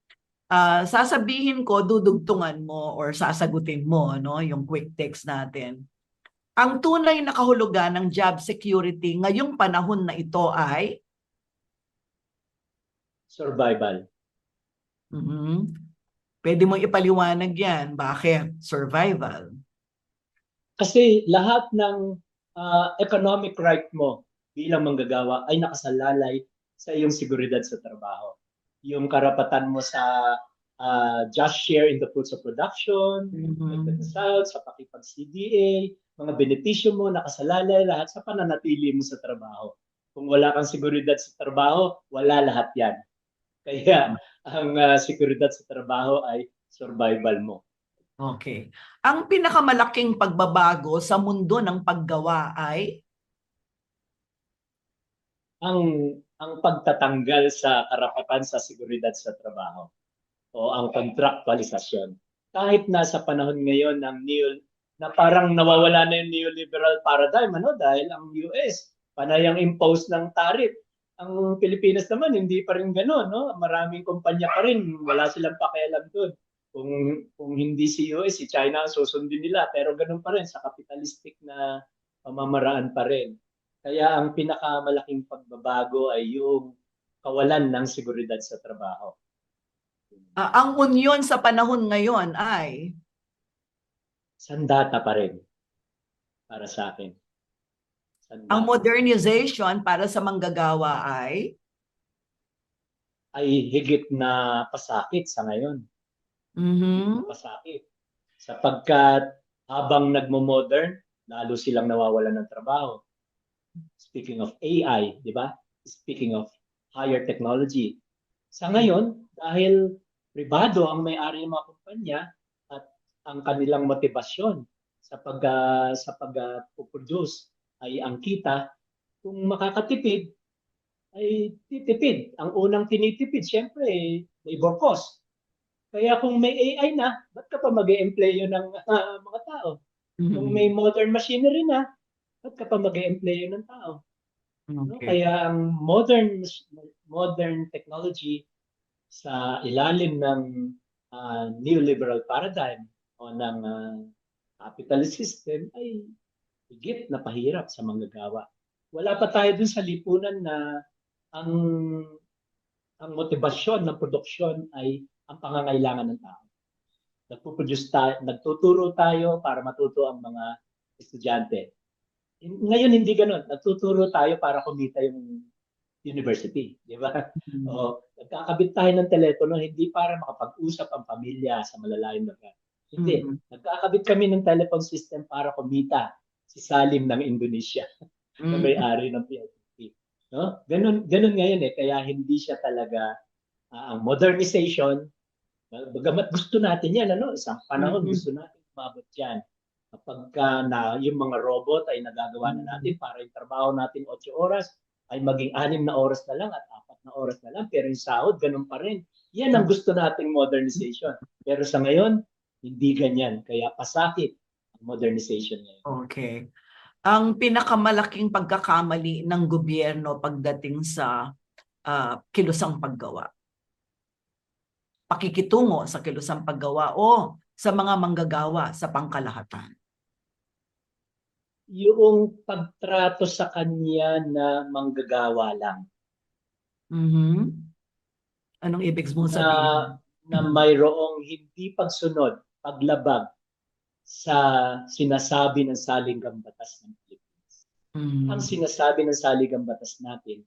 [SPEAKER 1] sasabihin ko, dudugtungan mo or sasagutin mo, no, yung quick text natin. Ang tunay na kahulugan ng job security ngayong panahon na ito ay
[SPEAKER 2] Survival.
[SPEAKER 1] Pwede mo ipaliwanag yan. Bakit? Survival.
[SPEAKER 2] Kasi lahat ng economic right mo bilang manggagawa ay nakasalalay sa iyong seguridad sa trabaho. Yung karapatan mo sa just share in the fruits of production, dagdag na sahod, sa pakipag-CDA, mga benepisyo mo, nakasalalay lahat sa pananatili mo sa trabaho. Kung wala kang seguridad sa trabaho, wala lahat yan. Kaya ang seguridad sa trabaho ay survival mo.
[SPEAKER 1] Okay. Ang pinakamalaking pagbabago sa mundo ng paggawa ay
[SPEAKER 2] Ang pagtatanggal sa karapatan sa seguridad sa trabaho o ang contractualisasyon. Kahit nasa panahon ngayon ng na parang nawawala na yung neoliberal paradigm, dahil ang US panay ang impose ng tariff. Ang Pilipinas naman hindi pa rin gano'n, no? Maraming kumpanya pa rin, wala silang pakialam doon. Kung hindi si US, si China ang susundin nila, pero ganoon pa rin sa capitalistic na pamamaraan pa rin. Kaya ang pinakamalaking pagbabago ay yung kawalan ng seguridad sa trabaho.
[SPEAKER 1] ang unyon sa panahon ngayon ay
[SPEAKER 2] Sandata pa rin para sa akin. Sandata.
[SPEAKER 1] ang modernization para sa manggagawa ay
[SPEAKER 2] Higit na pasakit sa ngayon.
[SPEAKER 1] Mhm.
[SPEAKER 2] Pasakit. Sapagkat habang nagmo-modern, lalo silang nawawalan ng trabaho. Speaking of AI, di ba? Speaking of higher technology. Sa ngayon, dahil pribado ang may-ari ng mga kumpanya at ang kanilang motibasyon sa pag-produce ay ang kita, kung makakatipid, ay titipid. Ang unang tinitipid, syempre, labor cost. Kaya kung may AI na, ba't ka pa mag-e-employo ng mga tao? Kung may modern machinery na, ba't ka pa mag-e-employo ng tao? No?
[SPEAKER 1] Okay.
[SPEAKER 2] Kaya ang modern technology sa ilalim ng neoliberal paradigm o ng capitalist system ay higit na pahirap sa manggagawa. Wala pa tayo dun sa lipunan na ang motibasyon ng produksyon ay ang pangangailangan ng tao. Nagtuturo tayo para matuto ang mga estudyante. Ngayon hindi ganoon. Nagtuturo tayo para kumita yung university, di ba? O, nagkakabit tayo ng telepono hindi para makapag-usap ang pamilya sa malalayong lugar. Hindi. Nagkakabit kami ng telephone system para kumita si Salim ng Indonesia na may-ari ng PLDT. No? Ganun ngayon kaya hindi siya talaga ang modernization. Bagamat gusto natin yan, isang panahon gusto natin umabot yan. Kapag yung mga robot ay nagagawa na natin para yung trabaho natin 8 oras, ay maging 6 na oras na lang at 4 na oras na lang. Pero yung sahod, ganun pa rin. Yan ang gusto nating modernization. Pero sa ngayon, hindi ganyan. Kaya pasakit ang modernization ngayon.
[SPEAKER 1] Okay. Ang pinakamalaking pagkakamali ng gobyerno pagdating sa kilusang paggawa. Pakikitungo sa kilusang paggawa o sa mga manggagawa sa pangkalahatan.
[SPEAKER 2] Yung pagtrato sa kanya na manggagawa lang.
[SPEAKER 1] Anong ibig mong sabihin?
[SPEAKER 2] Na mayroong hindi pagsunod, paglabag sa sinasabi ng saligang batas ng Pilipinas. Ang sinasabi ng saligang batas natin,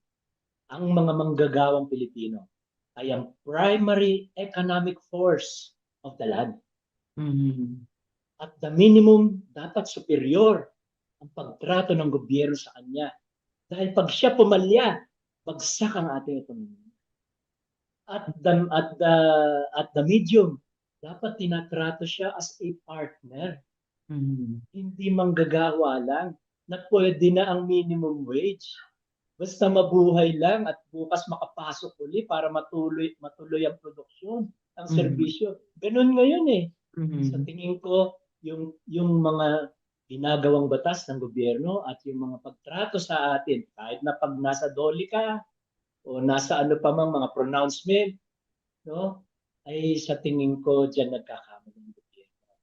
[SPEAKER 2] ang mga manggagawang Pilipino ay ang primary economic force of the land. At the minimum, dapat superior ang pagtrato ng gobyerno sa kanya. Dahil pag siya pumalya, bagsak ang ating ekonomiya. At the medium, dapat tinatrato siya as a partner. Hindi manggagawa lang na pwede na ang minimum wage. Basta mabuhay lang at bukas makapasok uli para matuloy ang produksyon, ang serbisyo. Ganun ngayon Sa tingin ko, yung mga ginagawang batas ng gobyerno at yung mga pagtrato sa atin, kahit na pag nasa doli ka o nasa ano pa mang mga pronouncement, ay sa tingin ko dyan nagkakamali ng gobyerno.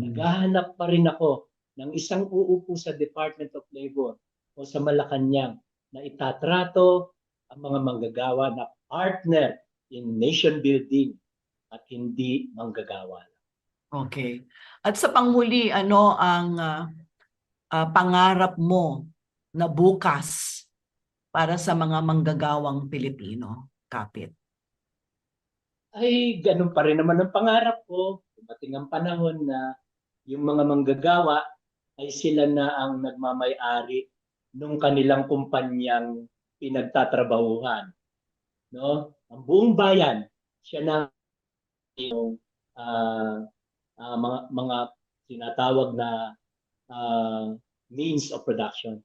[SPEAKER 2] Naghahanap pa rin ako ng isang uupo sa Department of Labor o sa Malacanang na itatrato ang mga manggagawa na partner in nation building at hindi manggagawa.
[SPEAKER 1] Okay. At sa panghuli, ano ang pangarap mo na bukas para sa mga manggagawang Pilipino, Kapit?
[SPEAKER 2] Ay, ganun pa rin naman ang pangarap ko. Dumating ang panahon na yung mga manggagawa ay sila na ang nagmamay-ari nung kanilang kumpanyang pinagtatrabahuhan. No? Ang buong bayan, siya na yung mga tinatawag na means of production.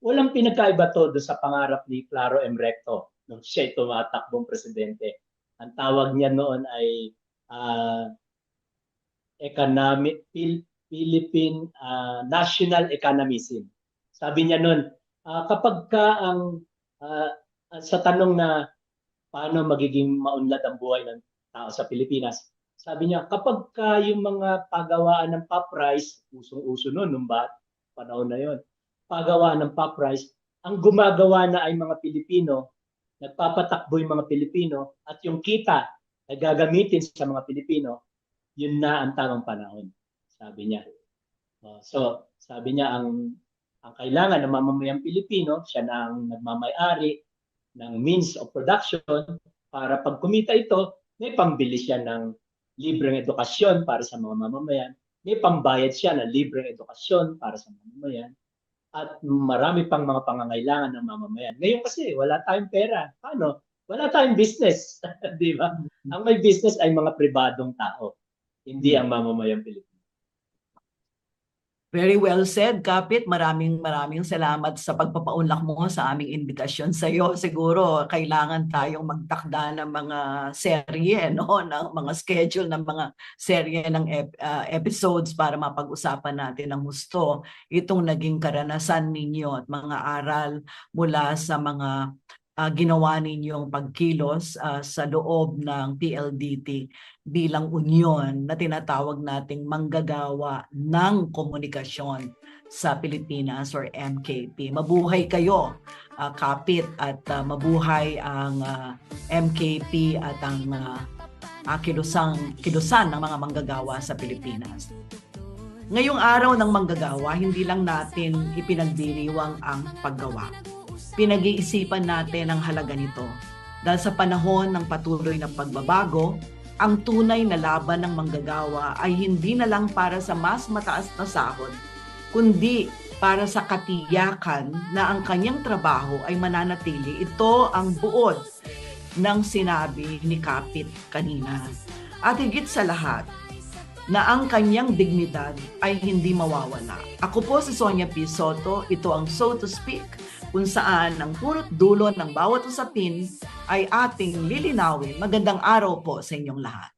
[SPEAKER 2] Walang pinagkaiba to doon sa pangarap ni Claro M. Recto nung siya tumatakbong presidente. Ang tawag niya noon ay Philippine National Economism. Sabi niya noon, kapag ka sa tanong na paano magiging maunlad ang buhay ng tao sa Pilipinas, sabi niya, kapag ka yung mga pagawaan ng pop rice, usong-uso noon, nung panahon na yon, pagawaan ng pop rice, ang gumagawa na ay mga Pilipino, nagpapatakbo yung mga Pilipino, at yung kita ay gagamitin sa mga Pilipino, yun na ang tamang panahon, sabi niya. So, sabi niya, ang kailangan ng mamamayang Pilipino, siya na ang nagmamay-ari ng means of production para pag kumita ito, may pambili siya ng libreng edukasyon para sa mga mamamayan, may pambayad siya ng libreng edukasyon para sa mamamayan, at marami pang mga pangangailangan ng mamamayan. Ngayon kasi, wala tayong pera. Paano? Wala tayong business. Di ba? Ang may business ay mga pribadong tao, hindi ang mamamayang Pilipino.
[SPEAKER 1] Very well said, Kapit. Maraming salamat sa pagpapaunlak mo sa aming invitasyon sa iyo. Siguro kailangan tayong magtakda ng mga serye, no, ng mga schedule ng mga serye ng episodes para mapag-usapan natin ng gusto itong naging karanasan ninyo at mga aral mula sa mga ginawa ninyong pagkilos sa loob ng PLDT bilang unyon na tinatawag nating manggagawa ng komunikasyon sa Pilipinas or MKP. Mabuhay kayo, Kapit, at mabuhay ang MKP at ang kilusan ng mga manggagawa sa Pilipinas. Ngayong araw ng manggagawa, hindi lang natin ipinagdiriwang ang paggawa. Pinag-iisipan natin ang halaga nito dahil sa panahon ng patuloy na pagbabago, ang tunay na laban ng manggagawa ay hindi na lang para sa mas mataas na sahod, kundi para sa katiyakan na ang kanyang trabaho ay mananatili. Ito ang buod ng sinabi ni Kapit kanina. At higit sa lahat, na ang kanyang dignidad ay hindi mawawala. Ako po si Sonia P. Soto, ito ang So to Speak, kung saan ang punot dulo ng bawat usapin ay ating lilinawin. Magandang araw po sa inyong lahat.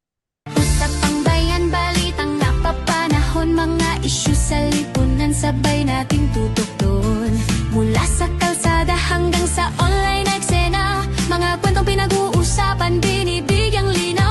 [SPEAKER 4] Sa pangbayan, balitang napapanahon, mga isyu sa lipunan, sabay nating tutukton. Mula sa kalsada hanggang sa online eksena, mga kwentong pinag-uusapan, binibigyang linaw.